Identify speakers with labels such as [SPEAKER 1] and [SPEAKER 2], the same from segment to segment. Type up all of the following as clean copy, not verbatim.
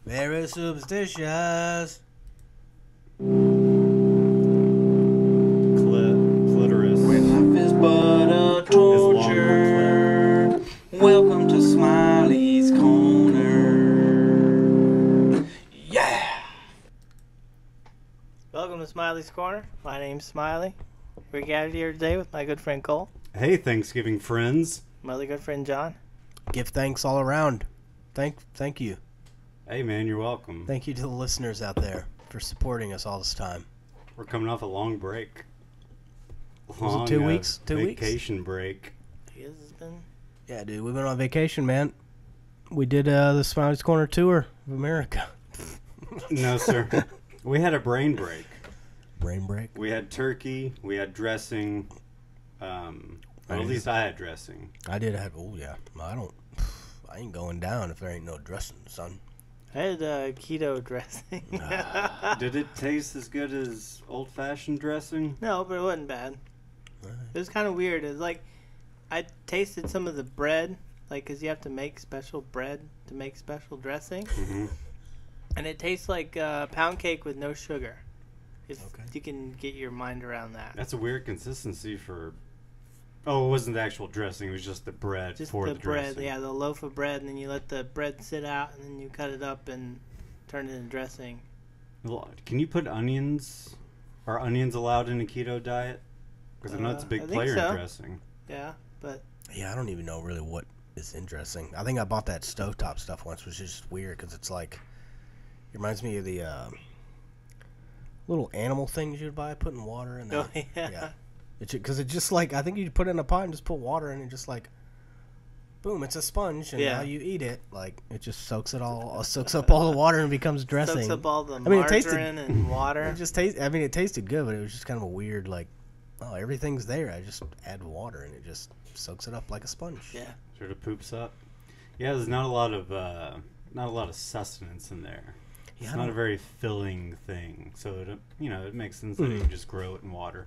[SPEAKER 1] Very superstitious.
[SPEAKER 2] Clitoris.
[SPEAKER 3] When life is but a torture, welcome to Smiley's Corner. Yeah!
[SPEAKER 4] Welcome to Smiley's Corner. My name's Smiley. We're gathered here today with my good friend Cole,
[SPEAKER 2] Hey, Thanksgiving friends.
[SPEAKER 4] my other good friend John.
[SPEAKER 1] Give thanks all around. Thank you.
[SPEAKER 2] Hey, man, you're welcome.
[SPEAKER 1] Thank you to the listeners out there for supporting us all this time.
[SPEAKER 2] We're coming off a long break.
[SPEAKER 1] Was it 2 weeks? 2 weeks?
[SPEAKER 2] Vacation break.
[SPEAKER 4] I guess it's been...
[SPEAKER 1] Yeah, dude, we've been on vacation, man. We did the Smiley's Corner tour of America.
[SPEAKER 2] No, sir. We had a brain break.
[SPEAKER 1] Brain break?
[SPEAKER 2] We had turkey. We had dressing. Or at least I had dressing.
[SPEAKER 1] I did have, oh yeah. I ain't going down if there ain't no dressing, son.
[SPEAKER 4] I had keto dressing.
[SPEAKER 2] Did it taste as good as old-fashioned dressing?
[SPEAKER 4] No, but it wasn't bad. It was kind of weird. It was like, I tasted some of the bread, like, because you have to make special bread to make special dressing.
[SPEAKER 2] Mm-hmm.
[SPEAKER 4] And it tastes like pound cake with no sugar. If
[SPEAKER 1] Okay.
[SPEAKER 4] you can get your mind around that.
[SPEAKER 2] That's a weird consistency for... Oh, it wasn't the actual dressing. It was just the bread
[SPEAKER 4] Just
[SPEAKER 2] for
[SPEAKER 4] the
[SPEAKER 2] the
[SPEAKER 4] bread,
[SPEAKER 2] dressing.
[SPEAKER 4] yeah, the loaf of bread, and then you let the bread sit out, and then you cut it up and turn it into dressing.
[SPEAKER 2] Well, can you put onions? Are onions allowed in a keto diet? Because I know it's a
[SPEAKER 4] I
[SPEAKER 2] big
[SPEAKER 4] think
[SPEAKER 2] player
[SPEAKER 4] so.
[SPEAKER 2] in dressing.
[SPEAKER 4] Yeah, but
[SPEAKER 1] Yeah, I don't even know really what is in dressing. I think I bought that stovetop stuff once, which is just weird because it's like, it reminds me of the little animal things you'd buy, putting water in there.
[SPEAKER 4] oh yeah.
[SPEAKER 1] Because it's just like, I think you put it in a pot and just put water in it, just like, boom, it's a sponge, and
[SPEAKER 4] Yeah.
[SPEAKER 1] now you eat it. Like, it just soaks up all the water and becomes dressing.
[SPEAKER 4] Soaks up all the
[SPEAKER 1] mean, it tasted-
[SPEAKER 4] margarine and water.
[SPEAKER 1] It tasted good, but it was just kind of a weird, like, oh, everything's there. I just add water, and it just soaks it up like a sponge.
[SPEAKER 4] Yeah.
[SPEAKER 2] Sort of poops up. Yeah, there's not a lot of sustenance in there.
[SPEAKER 1] Yeah,
[SPEAKER 2] It's
[SPEAKER 1] I
[SPEAKER 2] not a
[SPEAKER 1] don't-
[SPEAKER 2] very filling thing. So it makes sense that you just grow it in water.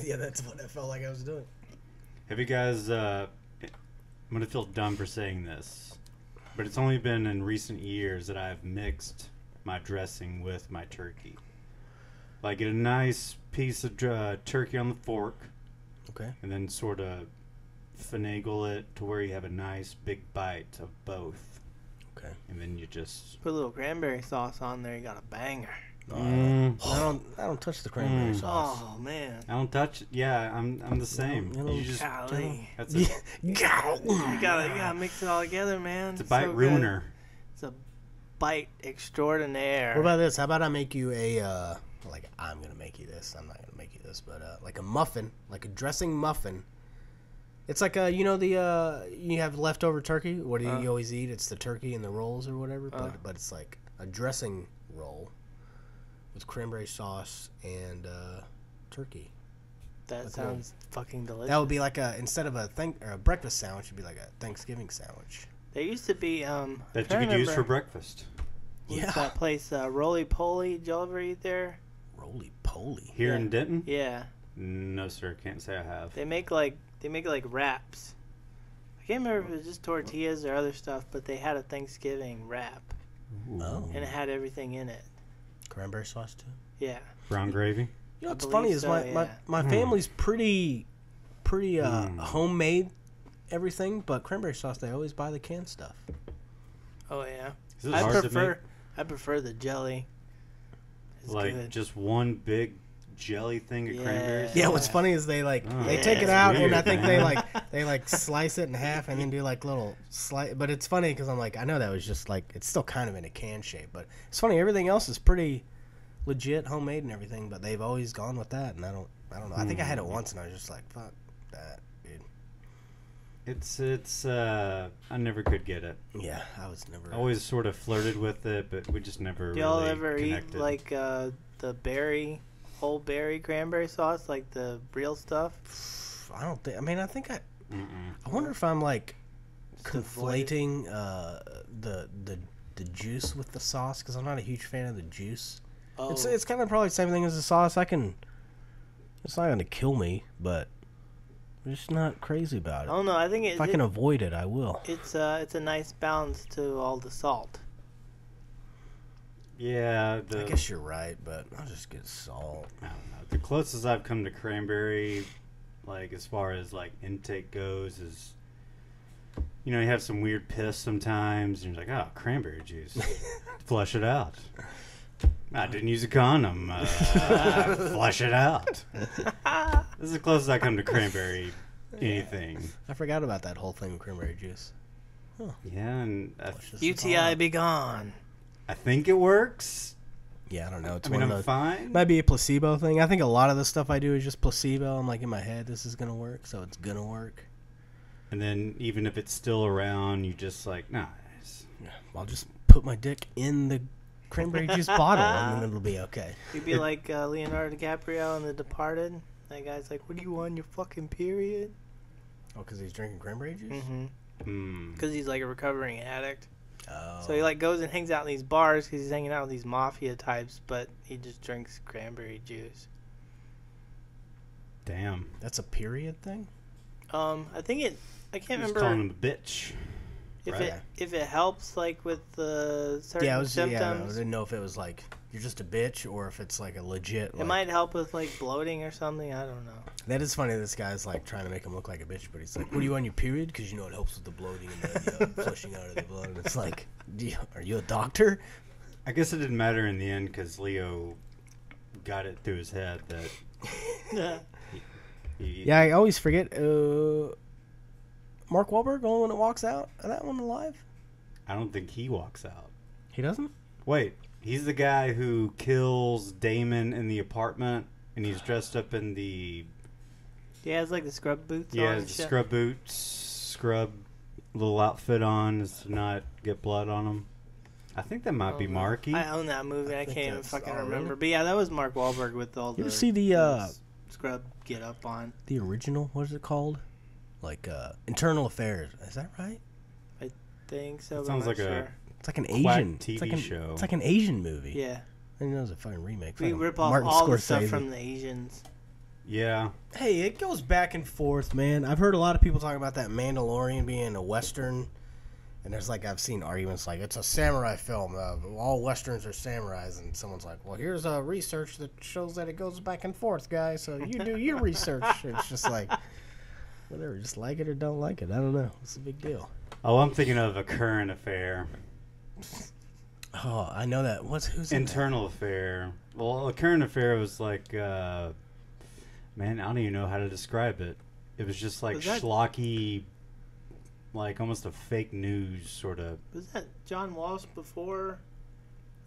[SPEAKER 1] Yeah, that's what I felt like I was doing.
[SPEAKER 2] Have you guys? I'm gonna feel dumb for saying this, but it's only been in recent years that I've mixed my dressing with my turkey. Like, get a nice piece of turkey on the fork,
[SPEAKER 1] Okay.
[SPEAKER 2] and then sort of finagle it to where you have a nice big bite of both,
[SPEAKER 1] Okay.
[SPEAKER 2] and then you just.
[SPEAKER 4] Put a little cranberry sauce on there, you got a banger.
[SPEAKER 2] Mm.
[SPEAKER 1] I don't touch the cranberry
[SPEAKER 2] Mm.
[SPEAKER 1] sauce.
[SPEAKER 4] Oh man.
[SPEAKER 2] I don't touch it. Yeah, I'm the same.
[SPEAKER 1] You know,
[SPEAKER 2] You just
[SPEAKER 4] Golly.
[SPEAKER 2] that's it.
[SPEAKER 4] You gotta mix it all together, man.
[SPEAKER 2] It's a bite
[SPEAKER 4] so good.
[SPEAKER 2] ruiner.
[SPEAKER 4] It's a bite extraordinaire.
[SPEAKER 1] What about this? How about I make you a, like, I'm going to make you this. I'm not going to make you this, but like a muffin, like a dressing muffin. It's like, you have leftover turkey. What do you always eat? It's the turkey and the rolls or whatever, but it's like a dressing roll with cranberry sauce and turkey.
[SPEAKER 4] That
[SPEAKER 1] Like
[SPEAKER 4] sounds fucking delicious.
[SPEAKER 1] That would be like instead of a breakfast sandwich, it'd be like a Thanksgiving sandwich.
[SPEAKER 4] There used to be
[SPEAKER 2] That you
[SPEAKER 4] I
[SPEAKER 2] could use
[SPEAKER 4] remember-
[SPEAKER 2] for breakfast.
[SPEAKER 4] what's
[SPEAKER 1] Yeah.
[SPEAKER 4] that place, Roly Poly? Did y'all ever eat there?
[SPEAKER 1] Roly poly.
[SPEAKER 2] Here
[SPEAKER 4] Yeah.
[SPEAKER 2] in Denton?
[SPEAKER 4] Yeah.
[SPEAKER 2] No, sir. Can't say I have.
[SPEAKER 4] They make like wraps. I can't remember if it was just tortillas or other stuff, but they had a Thanksgiving wrap,
[SPEAKER 1] Oh.
[SPEAKER 4] and it had everything in it.
[SPEAKER 1] Cranberry sauce too.
[SPEAKER 4] Yeah.
[SPEAKER 2] Brown gravy?
[SPEAKER 1] You know
[SPEAKER 4] I
[SPEAKER 1] what's
[SPEAKER 4] believe
[SPEAKER 1] funny is
[SPEAKER 4] so,
[SPEAKER 1] my
[SPEAKER 4] yeah.
[SPEAKER 1] family's pretty homemade everything, but cranberry sauce they always buy the canned stuff.
[SPEAKER 4] Oh yeah.
[SPEAKER 2] Is it hard to
[SPEAKER 4] I prefer the jelly. It's
[SPEAKER 2] make? Like,
[SPEAKER 4] good.
[SPEAKER 2] just one big jelly thing of
[SPEAKER 4] Yeah.
[SPEAKER 2] cranberries?
[SPEAKER 1] Yeah, what's funny is they
[SPEAKER 2] Oh,
[SPEAKER 1] take it
[SPEAKER 2] that's
[SPEAKER 1] out and I
[SPEAKER 2] weird,
[SPEAKER 1] think
[SPEAKER 2] man.
[SPEAKER 1] they slice it in half and then do like little slice. But it's funny because I'm like, I know that was just like, it's still kind of in a can shape, but it's funny, everything else is pretty legit, homemade and everything, but they've always gone with that, and I don't know. I think I had it once and I was just like, fuck that, dude.
[SPEAKER 2] It's I never could get it.
[SPEAKER 1] Yeah, I was never.
[SPEAKER 2] I always sort of flirted with it, but we just never
[SPEAKER 4] Do y'all
[SPEAKER 2] really
[SPEAKER 4] ever
[SPEAKER 2] connected.
[SPEAKER 4] eat like the whole berry cranberry sauce, like the real stuff?
[SPEAKER 1] I don't think. I mean, I think I
[SPEAKER 2] Mm-mm.
[SPEAKER 1] wonder if I'm like
[SPEAKER 4] Just avoid it.
[SPEAKER 1] conflating the juice with the sauce because I'm not a huge fan of the juice.
[SPEAKER 4] Oh,
[SPEAKER 1] It's kind of probably the same thing as the sauce. It's not gonna kill me, but I'm just not crazy about it.
[SPEAKER 4] I don't know. I think
[SPEAKER 1] If I can avoid it, I will.
[SPEAKER 4] it's a nice balance to all the salt.
[SPEAKER 2] Yeah,
[SPEAKER 1] I guess you're right, but I'll just get salt.
[SPEAKER 2] I don't know. The closest I've come to cranberry, like as far as like intake goes, is you know you have some weird piss sometimes, and you're like, oh, cranberry juice, flush it out. I didn't use a condom. Flush it out. This is the closest I come to cranberry anything.
[SPEAKER 1] I forgot about that whole thing with cranberry juice.
[SPEAKER 2] Yeah, and
[SPEAKER 4] UTI be gone.
[SPEAKER 2] I think it works.
[SPEAKER 1] Yeah, I don't know. It's
[SPEAKER 2] I mean,
[SPEAKER 1] one
[SPEAKER 2] I'm
[SPEAKER 1] of those.
[SPEAKER 2] fine.
[SPEAKER 1] Might be a placebo thing. I think a lot of the stuff I do is just placebo. I'm like in my head, this is gonna work, so it's gonna work.
[SPEAKER 2] And then even if it's still around, you just like, nah.
[SPEAKER 1] I'll just put my dick in the cranberry juice bottle, and then it'll be okay.
[SPEAKER 4] You'd be like Leonardo DiCaprio in The Departed. That guy's like, "What do you want, your fucking period?"
[SPEAKER 1] Oh, because he's drinking cranberry juice.
[SPEAKER 4] Mm-hmm. Because he's like a recovering addict.
[SPEAKER 1] Oh.
[SPEAKER 4] So he like goes and hangs out in these bars because he's hanging out with these mafia types, but he just drinks cranberry juice.
[SPEAKER 2] Damn.
[SPEAKER 1] That's a period thing.
[SPEAKER 4] I think it. I can't
[SPEAKER 2] Just
[SPEAKER 4] remember
[SPEAKER 2] calling him a bitch.
[SPEAKER 4] if it helps like with the certain
[SPEAKER 1] Yeah, I
[SPEAKER 4] symptoms.
[SPEAKER 1] didn't know if it was like you're just a bitch or if it's like a legit.
[SPEAKER 4] It
[SPEAKER 1] Like,
[SPEAKER 4] might help with like bloating or something. I don't know.
[SPEAKER 1] That is funny. This guy's like trying to make him look like a bitch, but he's like, "What do you on your period? Because you know it helps with the bloating and the flushing out of the blood." And it's like, are you a doctor?
[SPEAKER 2] I guess it didn't matter in the end because Leo got it through his head that
[SPEAKER 4] Yeah.
[SPEAKER 1] Yeah, I always forget. Mark Wahlberg, the only one that walks out of that one alive.
[SPEAKER 2] I don't think he walks out.
[SPEAKER 1] He doesn't.
[SPEAKER 2] Wait, he's the guy who kills Damon in the apartment, and he's dressed up in the
[SPEAKER 4] He has like the scrub boots on.
[SPEAKER 2] yeah,
[SPEAKER 4] And
[SPEAKER 2] the
[SPEAKER 4] shit.
[SPEAKER 2] scrub boots, scrub little outfit on to not get blood on him. I think that might be Marky.
[SPEAKER 4] I own that movie. I
[SPEAKER 1] think
[SPEAKER 4] can't even
[SPEAKER 1] that's-
[SPEAKER 4] fucking
[SPEAKER 1] oh, really?
[SPEAKER 4] remember. But yeah, that was Mark Wahlberg with all the.
[SPEAKER 1] You ever see the
[SPEAKER 4] scrub get up on?
[SPEAKER 1] the original? What is it called? Like Internal Affairs. Is that right?
[SPEAKER 4] I think so.
[SPEAKER 2] That
[SPEAKER 4] but
[SPEAKER 2] sounds
[SPEAKER 4] I'm
[SPEAKER 2] like
[SPEAKER 4] not
[SPEAKER 2] a-
[SPEAKER 4] sure.
[SPEAKER 1] It's like an
[SPEAKER 2] Quack
[SPEAKER 1] Asian
[SPEAKER 2] TV
[SPEAKER 1] it's like
[SPEAKER 2] show.
[SPEAKER 1] It's like an Asian movie.
[SPEAKER 4] Yeah,
[SPEAKER 1] I know it was a fucking remake.
[SPEAKER 4] we
[SPEAKER 1] Fucking
[SPEAKER 4] rip off
[SPEAKER 1] Martin
[SPEAKER 4] all the stuff
[SPEAKER 1] Scorsese.
[SPEAKER 4] from the Asians.
[SPEAKER 2] Yeah,
[SPEAKER 1] Hey, it goes back and forth, man. I've heard a lot of people talking about that Mandalorian being a Western. And there's like, I've seen arguments like, it's a samurai film. All Westerns are samurais. And someone's like, well, here's research that shows that it goes back and forth, guys. So you do your research. It's just like, whatever. Just like it or don't like it. I don't know. It's a big deal.
[SPEAKER 2] Oh, I'm thinking of A Current Affair.
[SPEAKER 1] Oh, I know that. Who's in that?
[SPEAKER 2] Internal Affair. Well, A Current Affair was like, man, I don't even know how to describe it. It was just like
[SPEAKER 4] Was that-
[SPEAKER 2] schlocky, like almost a fake news sort of.
[SPEAKER 4] Was that John Walsh before?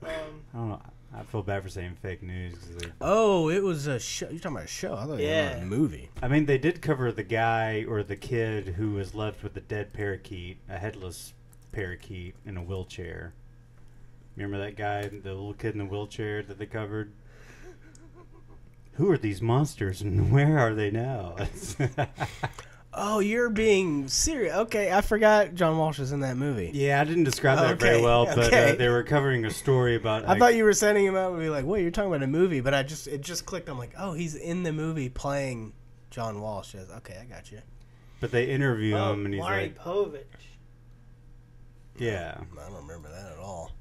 [SPEAKER 2] I don't know. I feel bad for saying fake news. 'Cause
[SPEAKER 1] Oh, it was a show. You're talking about a show. I thought you were
[SPEAKER 4] Yeah.
[SPEAKER 1] talking about a movie.
[SPEAKER 2] I mean, they did cover the guy or the kid who was left with a dead parakeet, a headless parakeet in a wheelchair. Remember that guy, the little kid in the wheelchair that they covered? Who are these monsters and where are they now?
[SPEAKER 1] Oh, you're being serious. Okay, I forgot John Walsh was in that movie.
[SPEAKER 2] Yeah, I didn't describe that
[SPEAKER 1] Okay,
[SPEAKER 2] very well, but
[SPEAKER 1] okay.
[SPEAKER 2] they were covering a story about.
[SPEAKER 1] I thought you were sending him out and be like, wait, you're talking about a movie, but it just clicked. I'm like, oh, he's in the movie playing John Walsh. Okay, I got you.
[SPEAKER 2] But they interview him, and he's
[SPEAKER 4] Maury
[SPEAKER 2] like,
[SPEAKER 4] Povich.
[SPEAKER 2] "Yeah,
[SPEAKER 1] I don't remember that at all.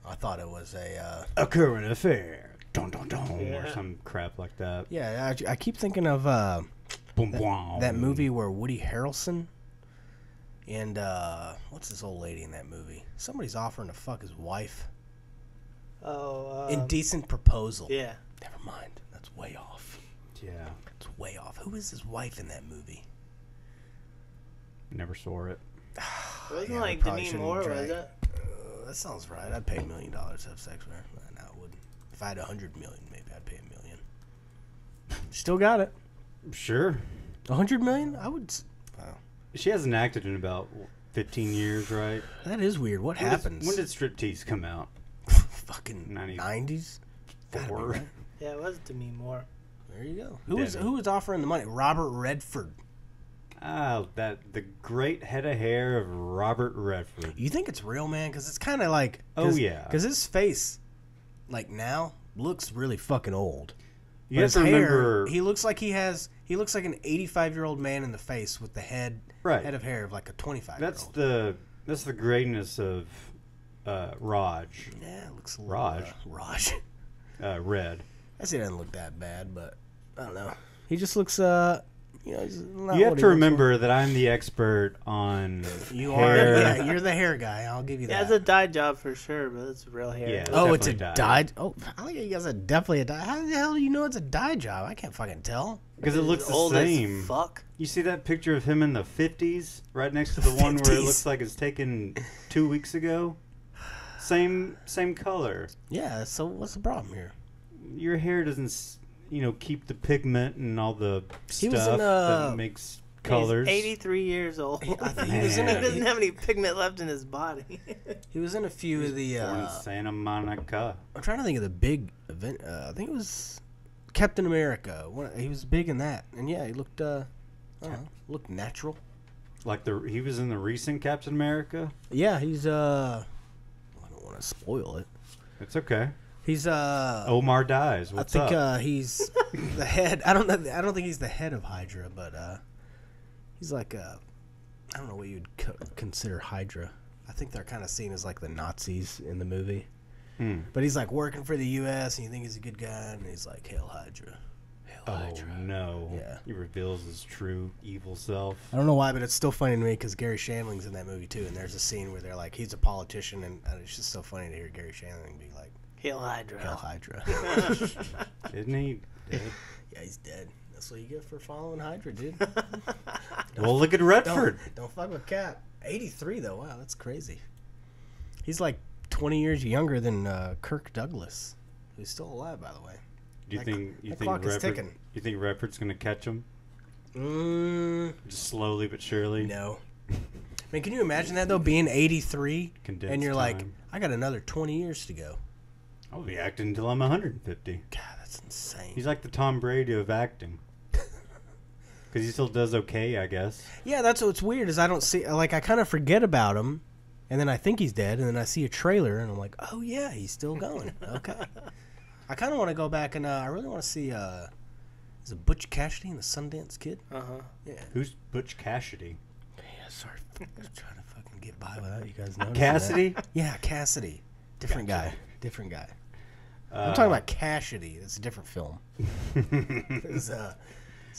[SPEAKER 1] I thought it was
[SPEAKER 2] a current affair, dun dun dun, or
[SPEAKER 4] Yeah.
[SPEAKER 2] some crap like that."
[SPEAKER 1] yeah. I keep thinking of
[SPEAKER 2] Boom, boom.
[SPEAKER 1] that movie where Woody Harrelson and what's this old lady in that movie? Somebody's offering to fuck his wife.
[SPEAKER 4] Oh.
[SPEAKER 1] Indecent Proposal.
[SPEAKER 4] Yeah.
[SPEAKER 1] Never mind. That's way off.
[SPEAKER 2] Yeah,
[SPEAKER 1] It's way off. Who is his wife in that movie?
[SPEAKER 2] never saw it.
[SPEAKER 4] It wasn't
[SPEAKER 1] Yeah, we
[SPEAKER 4] like
[SPEAKER 1] probably
[SPEAKER 4] Demi
[SPEAKER 1] shouldn't
[SPEAKER 4] Moore,
[SPEAKER 1] drag-
[SPEAKER 4] was it?
[SPEAKER 1] That sounds right. I'd pay $1 million to have sex with her. No, I wouldn't. If I had 100 million, maybe I'd pay $1 million. Still got it.
[SPEAKER 2] Sure,
[SPEAKER 1] 100 million? I would. Wow.
[SPEAKER 2] she hasn't acted in about 15 years, right?
[SPEAKER 1] That is weird. What happens?
[SPEAKER 2] When did Striptease come out?
[SPEAKER 1] Fucking
[SPEAKER 2] 90s.
[SPEAKER 1] 90s? Gotta be,
[SPEAKER 2] Four.
[SPEAKER 1] right?
[SPEAKER 4] Yeah, it was Demi Moore.
[SPEAKER 1] There you go.
[SPEAKER 2] Debbie.
[SPEAKER 1] Who was offering the money? Robert Redford.
[SPEAKER 2] Ah, the great head of hair of Robert Redford.
[SPEAKER 1] You think it's real, man? Because it's kind of like.
[SPEAKER 2] Oh, yeah.
[SPEAKER 1] Because his face, like now, looks really fucking old.
[SPEAKER 2] You
[SPEAKER 1] But
[SPEAKER 2] have
[SPEAKER 1] his
[SPEAKER 2] to remember,
[SPEAKER 1] hair, he looks like he looks like an 85-year-old man in the face with the head
[SPEAKER 2] Right.
[SPEAKER 1] of hair of like a 25-year-old.
[SPEAKER 2] that's the greatness of Raj.
[SPEAKER 1] Yeah, it looks a little,
[SPEAKER 2] Raj.
[SPEAKER 1] Raj.
[SPEAKER 2] Red.
[SPEAKER 1] I guess he doesn't look that bad, but I don't know. He just looks, he's not
[SPEAKER 2] You have
[SPEAKER 1] what he
[SPEAKER 2] to
[SPEAKER 1] looks
[SPEAKER 2] remember that I'm the expert on
[SPEAKER 1] like. You
[SPEAKER 2] hair.
[SPEAKER 1] are. Yeah, you're the hair guy. I'll give you
[SPEAKER 4] Yeah,
[SPEAKER 1] that.
[SPEAKER 4] it's a dye job for sure, but it's real hair.
[SPEAKER 2] Yeah.
[SPEAKER 1] Oh, it's a
[SPEAKER 2] definitely
[SPEAKER 1] dye. Oh, I think you guys are definitely a dye. How the hell do you know it's a dye job? I can't fucking tell.
[SPEAKER 2] Because it looks the
[SPEAKER 4] old
[SPEAKER 2] same.
[SPEAKER 4] as fuck.
[SPEAKER 2] You see that picture of him in the 50s, right next to the one where it
[SPEAKER 1] 50s.
[SPEAKER 2] looks like it's taken 2 weeks ago? Same color.
[SPEAKER 1] Yeah. So what's the problem here?
[SPEAKER 2] Your hair doesn't, keep the pigment and all the
[SPEAKER 1] He was
[SPEAKER 2] stuff
[SPEAKER 1] in,
[SPEAKER 2] that makes colors.
[SPEAKER 4] He's 83 years old.
[SPEAKER 1] I think he was in
[SPEAKER 4] He
[SPEAKER 1] a.
[SPEAKER 4] doesn't have any pigment left in his body.
[SPEAKER 1] He was in a few of the.
[SPEAKER 2] Born in Santa Monica.
[SPEAKER 1] I'm trying to think of the big event. I think it was Captain America. He was big in that, and yeah, he looked. I don't know, looked natural.
[SPEAKER 2] Like he was in the recent Captain America.
[SPEAKER 1] Yeah, he's. I don't want to spoil it.
[SPEAKER 2] It's okay.
[SPEAKER 1] He's.
[SPEAKER 2] Omar dies. What's
[SPEAKER 1] I think
[SPEAKER 2] up?
[SPEAKER 1] he's the head. I don't know. I don't think he's the head of Hydra, but he's like I don't know what you'd consider Hydra. I think they're kind of seen as like the Nazis in the movie. But he's like working for the U.S. and you think he's a good guy, and he's like, "Hail Hydra, hail Hydra."
[SPEAKER 2] No.
[SPEAKER 1] Yeah.
[SPEAKER 2] He reveals his true evil self.
[SPEAKER 1] I don't know why, but it's still funny to me because Gary Shandling's in that movie too, and there's a scene where they're like, he's a politician, and it's just so funny to hear Gary Shandling be like,
[SPEAKER 4] Hail Hydra.
[SPEAKER 1] "Hail Hydra."
[SPEAKER 2] Isn't he dead?
[SPEAKER 1] Yeah, he's dead. That's what you get for following Hydra, dude.
[SPEAKER 2] Well, look at Redford.
[SPEAKER 1] Don't fuck with Cap. 83 though. Wow, that's crazy. He's like 20 years younger than Kirk Douglas, who's still alive, by the way.
[SPEAKER 2] Do you think
[SPEAKER 1] that clock is ticking.
[SPEAKER 2] You think Redford's gonna catch him? Just slowly but surely.
[SPEAKER 1] No. I mean, can you imagine that though? Being 83,
[SPEAKER 2] Condensed
[SPEAKER 1] and you're like,
[SPEAKER 2] time.
[SPEAKER 1] I got another 20 years to go.
[SPEAKER 2] I'll be acting until I'm 150.
[SPEAKER 1] God, that's insane.
[SPEAKER 2] He's like the Tom Brady of acting. Because he still does okay, I guess.
[SPEAKER 1] Yeah, that's what's weird is I don't see, like, I kind of forget about him, and then I think he's dead, and then I see a trailer, and I'm like, oh yeah, he's still going. Okay. I kind of want to go back and I really want to see, is it Butch Cassidy and the Sundance Kid?
[SPEAKER 4] Uh-huh.
[SPEAKER 1] Yeah.
[SPEAKER 2] Who's Butch Cassidy?
[SPEAKER 1] Yeah, sorry. I'm trying to fucking get by without you guys noticing
[SPEAKER 2] Cassidy?
[SPEAKER 1] that. Yeah, Cassidy. Different
[SPEAKER 2] Gotcha.
[SPEAKER 1] guy. Different guy. I'm talking about Cassidy. It's a different film. It's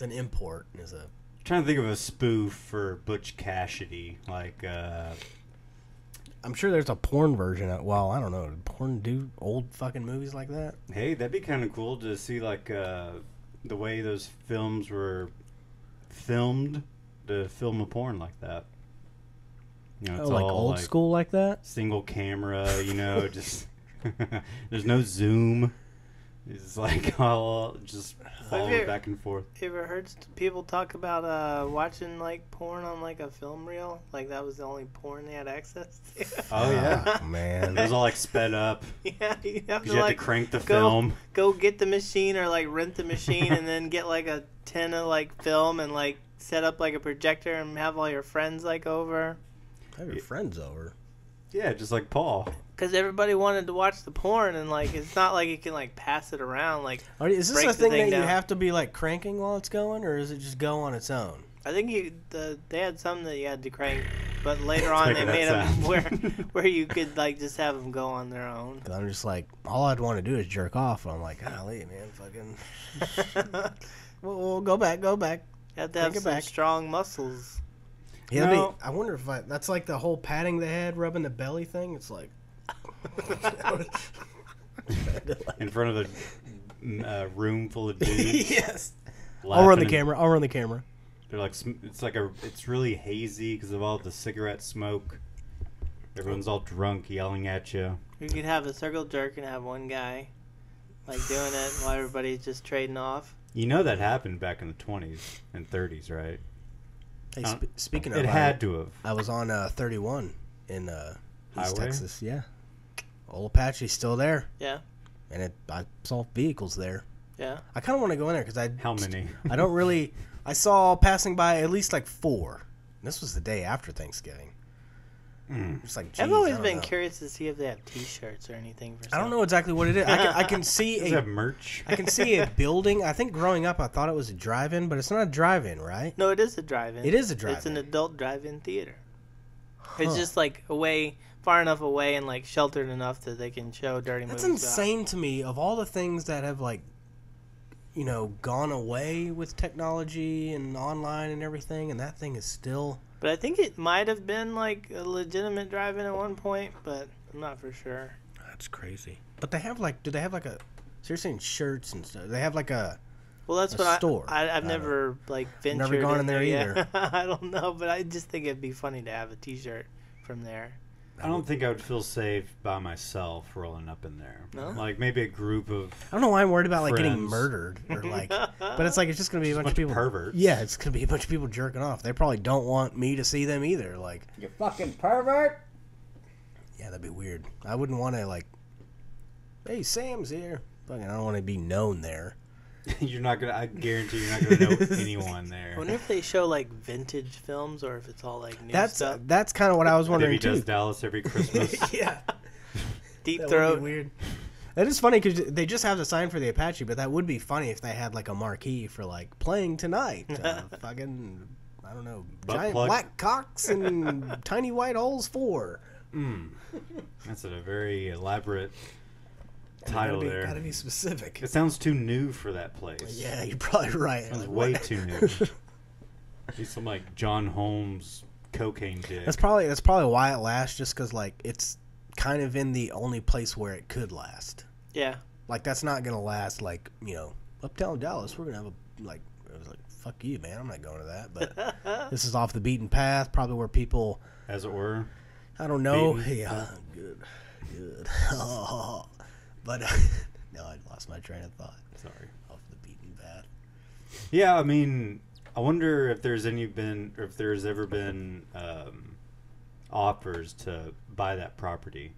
[SPEAKER 1] an import. It's a.
[SPEAKER 2] Trying to think of a spoof for Butch Cassidy. Like,
[SPEAKER 1] I'm sure there's a porn version. Well, I don't know. Did porn do old fucking movies like that?
[SPEAKER 2] hey, that'd be kind of cool to see, like, the way those films were filmed, to film a porn like that. You know, it's
[SPEAKER 1] like
[SPEAKER 2] all
[SPEAKER 1] old
[SPEAKER 2] like
[SPEAKER 1] school like that?
[SPEAKER 2] single camera, just there's no zoom. It's like all just following back and forth.
[SPEAKER 4] You ever heard people talk about watching like porn on like a film reel? Like that was the only porn they had access to.
[SPEAKER 2] Oh yeah,
[SPEAKER 1] Man.
[SPEAKER 2] it was all like sped up.
[SPEAKER 4] Yeah, you have
[SPEAKER 2] Because
[SPEAKER 4] to
[SPEAKER 2] you
[SPEAKER 4] like
[SPEAKER 2] had to crank the
[SPEAKER 4] go,
[SPEAKER 2] film.
[SPEAKER 4] go get the machine or like rent the machine and then get like a tin of like film and like set up like a projector and have all your friends like over.
[SPEAKER 1] Have your friends over.
[SPEAKER 2] Yeah, just like Paul.
[SPEAKER 4] Because everybody wanted to watch the porn and like it's not like you can like pass it around. Like
[SPEAKER 1] Is this
[SPEAKER 4] break
[SPEAKER 1] a
[SPEAKER 4] the
[SPEAKER 1] thing
[SPEAKER 4] thing
[SPEAKER 1] that you
[SPEAKER 4] down.
[SPEAKER 1] have to be like cranking while it's going, or does it just go on its own?
[SPEAKER 4] I think they had some that you had to crank, but later on they
[SPEAKER 2] Making that
[SPEAKER 4] made them
[SPEAKER 2] sound.
[SPEAKER 4] where you could like just have them go on their own.
[SPEAKER 1] 'Cause I'm just like, all I'd want to do is jerk off. I'm like, golly, man, fucking. Well, go back.
[SPEAKER 4] You have to have
[SPEAKER 1] Take it
[SPEAKER 4] some
[SPEAKER 1] back.
[SPEAKER 4] strong muscles.
[SPEAKER 1] Yeah,
[SPEAKER 2] No.
[SPEAKER 1] I wonder if that's like the whole patting the head, rubbing the belly thing. It's like.
[SPEAKER 2] In front of a room full of dudes.
[SPEAKER 1] Yes. I'll
[SPEAKER 2] laughing
[SPEAKER 1] run the
[SPEAKER 2] and-
[SPEAKER 1] camera.
[SPEAKER 2] They're like, it's really hazy because of all the cigarette smoke. Everyone's all drunk, yelling at you.
[SPEAKER 4] You could have a circle jerk and have one guy like doing it while everybody's just trading off.
[SPEAKER 2] You know that happened back in the 20s and 30s, right?
[SPEAKER 1] Hey,
[SPEAKER 2] Huh?
[SPEAKER 1] speaking of,
[SPEAKER 2] It had to have.
[SPEAKER 1] I was on 31 in East
[SPEAKER 2] Highway?
[SPEAKER 1] Texas. Yeah, old Apache's still there,
[SPEAKER 4] Yeah,
[SPEAKER 1] and I saw vehicles there.
[SPEAKER 4] yeah.
[SPEAKER 1] I kind of want to go in there because
[SPEAKER 2] How many?
[SPEAKER 1] I don't really. I saw passing by at least like 4. This was the day after Thanksgiving. Just like, geez,
[SPEAKER 4] I've always
[SPEAKER 1] I don't
[SPEAKER 4] been
[SPEAKER 1] know.
[SPEAKER 4] curious to see if they have T-shirts or anything for
[SPEAKER 1] I don't
[SPEAKER 4] sale.
[SPEAKER 1] know exactly what it is. I can see
[SPEAKER 2] Does it have merch?
[SPEAKER 1] I can see a building. I think growing up, I thought it was a drive-in, but it's not a drive-in, right?
[SPEAKER 4] No, it is a drive-in.
[SPEAKER 1] It is a drive-in.
[SPEAKER 4] It's an adult drive-in theater. It's just like a way far enough away and like sheltered enough that they can show dirty
[SPEAKER 1] That's
[SPEAKER 4] movies.
[SPEAKER 1] insane to me. Of all the things that have like, gone away with technology and online and everything, and that thing is still.
[SPEAKER 4] But I think it might have been like a legitimate drive-in at one point, but I'm not for sure.
[SPEAKER 1] That's crazy. But they have like, do they have like a? So you're saying shirts and stuff? They have like a.
[SPEAKER 4] Well, that's
[SPEAKER 1] A
[SPEAKER 4] what
[SPEAKER 1] store.
[SPEAKER 4] I've never like ventured.
[SPEAKER 1] Never gone in there
[SPEAKER 4] yet.
[SPEAKER 1] either.
[SPEAKER 4] I don't know, but I just think it'd be funny to have a T-shirt from there.
[SPEAKER 2] I don't think I would feel safe by myself rolling up in there.
[SPEAKER 4] No?
[SPEAKER 2] Like maybe a group of.
[SPEAKER 1] I don't know why I'm worried about like getting
[SPEAKER 2] Friends.
[SPEAKER 1] murdered or like, but it's like it's just gonna be a bunch of people.
[SPEAKER 2] Perverts.
[SPEAKER 1] Yeah, it's gonna be a bunch of people jerking off. They probably don't want me to see them either. Like,
[SPEAKER 3] You fucking pervert.
[SPEAKER 1] yeah, that'd be weird. I wouldn't want to like, hey, Sam's here. Fucking, I don't want to be known there.
[SPEAKER 2] You're not gonna. I guarantee you're not gonna know anyone
[SPEAKER 4] I
[SPEAKER 2] there.
[SPEAKER 4] wonder if they show like vintage films or if it's all like new
[SPEAKER 1] That's
[SPEAKER 4] stuff.
[SPEAKER 1] that's kind of what I was wondering
[SPEAKER 2] Maybe
[SPEAKER 1] too.
[SPEAKER 2] does Dallas every Christmas.
[SPEAKER 1] Yeah,
[SPEAKER 4] Deep
[SPEAKER 1] that would
[SPEAKER 4] Throat.
[SPEAKER 1] be weird. That is funny because they just have the sign for the Apache, but that would be funny if they had like a marquee for like playing tonight. Fucking, I don't know,
[SPEAKER 2] Butt
[SPEAKER 1] giant
[SPEAKER 2] plug.
[SPEAKER 1] black cocks and tiny white holes 4.
[SPEAKER 2] That's a very elaborate title there.
[SPEAKER 1] Gotta be specific.
[SPEAKER 2] It sounds too new for that place.
[SPEAKER 1] Yeah, you're probably right.
[SPEAKER 2] Sounds
[SPEAKER 1] Like,
[SPEAKER 2] way
[SPEAKER 1] what?
[SPEAKER 2] too new. He's some like John Holmes cocaine dick.
[SPEAKER 1] That's probably why it lasts, just because like it's kind of in the only place where it could last.
[SPEAKER 4] Yeah.
[SPEAKER 1] Like that's not gonna last. Like uptown Dallas, we're gonna have a like. It was like fuck you, man. I'm not going to that. But this is off the beaten path. Probably where people.
[SPEAKER 2] As it were.
[SPEAKER 1] I don't know.
[SPEAKER 2] Beaten?
[SPEAKER 1] Yeah, good. But no, I lost my train of thought.
[SPEAKER 2] Sorry.
[SPEAKER 1] Off the beaten path.
[SPEAKER 2] Yeah, I mean, I wonder if there's ever been offers to buy that property.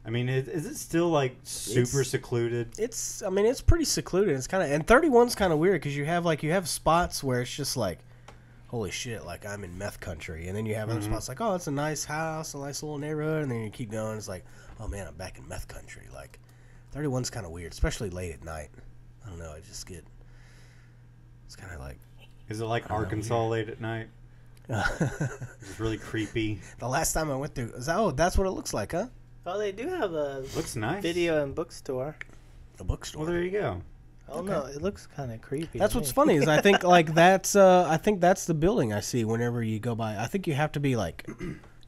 [SPEAKER 2] I mean, is it still like super secluded?
[SPEAKER 1] It's pretty secluded. It's kind of, and 31's kind of weird because you have spots where it's just like, holy shit, like I'm in meth country, and then you have other spots like, oh, it's a nice house, a nice little neighborhood, and then you keep going, it's like, oh man, I'm back in meth country. Like 31's kind of weird, especially late at night. I don't know, it's kind of like.
[SPEAKER 2] Is it like Arkansas late at night? It's really creepy.
[SPEAKER 1] The last time I went through, that's what it looks like, huh?
[SPEAKER 4] Oh, they do have a
[SPEAKER 2] Looks nice.
[SPEAKER 4] video and bookstore.
[SPEAKER 1] A bookstore.
[SPEAKER 2] Well, there you go.
[SPEAKER 4] Oh no, it looks kind of creepy.
[SPEAKER 1] That's
[SPEAKER 4] to
[SPEAKER 1] what's
[SPEAKER 4] me.
[SPEAKER 1] funny is I think like that's the building I see whenever you go by. I think you have to be like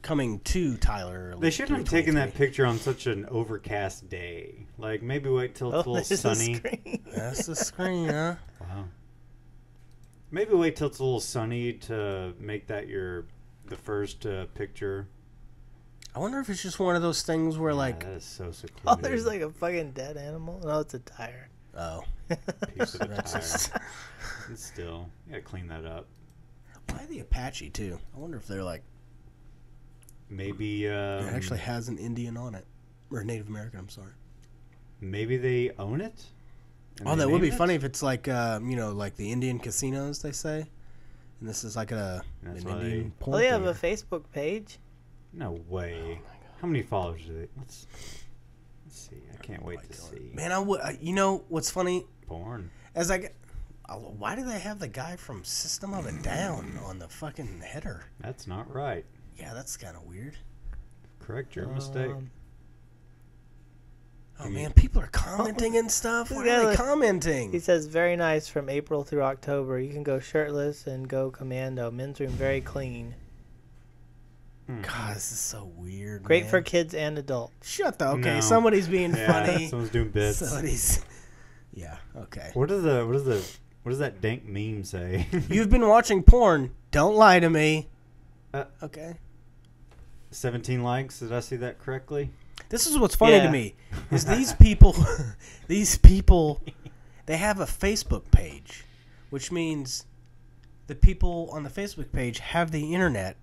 [SPEAKER 1] coming to Tyler.
[SPEAKER 2] They shouldn't have taken that
[SPEAKER 1] 323.
[SPEAKER 2] picture on such an overcast day. Like maybe wait till it's a little
[SPEAKER 4] there's a
[SPEAKER 2] sunny.
[SPEAKER 4] screen.
[SPEAKER 1] That's the screen, huh?
[SPEAKER 2] Wow. Maybe wait till it's a little sunny to make that the first picture.
[SPEAKER 1] I wonder if it's just one of those things where like,
[SPEAKER 2] that is so secluded.
[SPEAKER 4] Oh, there's like a fucking dead animal. No, it's a tire.
[SPEAKER 1] oh,
[SPEAKER 2] piece of a
[SPEAKER 1] that's
[SPEAKER 2] tire.
[SPEAKER 1] just,
[SPEAKER 2] And still, you gotta clean that up.
[SPEAKER 1] why the Apache too? I wonder if they're like
[SPEAKER 2] Maybe
[SPEAKER 1] it actually has an Indian on it or Native American. I'm sorry.
[SPEAKER 2] maybe they own it. and
[SPEAKER 1] Oh,
[SPEAKER 2] they
[SPEAKER 1] that would be
[SPEAKER 2] named it?
[SPEAKER 1] funny if it's like like the Indian casinos they say, and this is like an
[SPEAKER 2] That's why
[SPEAKER 1] Indian.
[SPEAKER 4] Oh, they have
[SPEAKER 1] pointer.
[SPEAKER 4] a Facebook page.
[SPEAKER 2] No way. How many followers do they? Let's see. I can't wait to see.
[SPEAKER 1] Man, I would. You know what's funny?
[SPEAKER 2] Porn.
[SPEAKER 1] As I get, why do they have the guy from System of a Down on the fucking header?
[SPEAKER 2] That's not right.
[SPEAKER 1] Yeah, that's kind of weird.
[SPEAKER 2] Correct your mistake.
[SPEAKER 1] Oh man, people are commenting and stuff. Why
[SPEAKER 4] Yeah,
[SPEAKER 1] are they
[SPEAKER 4] like-
[SPEAKER 1] commenting?
[SPEAKER 4] He says, very nice from April through October. You can go shirtless and go commando. Men's room very clean.
[SPEAKER 1] God, this is so weird.
[SPEAKER 4] Great
[SPEAKER 1] man.
[SPEAKER 4] for kids and adults.
[SPEAKER 1] Shut the. Okay,
[SPEAKER 2] No.
[SPEAKER 1] somebody's being funny.
[SPEAKER 2] Someone's doing bits.
[SPEAKER 1] Somebody's. Yeah. Okay.
[SPEAKER 2] What does that dank meme say?
[SPEAKER 1] You've been watching porn. Don't lie to me. Okay.
[SPEAKER 2] 17 likes. Did I see that correctly?
[SPEAKER 1] This is what's funny to
[SPEAKER 4] Yeah.
[SPEAKER 1] me is these people, they have a Facebook page, which means the people on the Facebook page have the internet,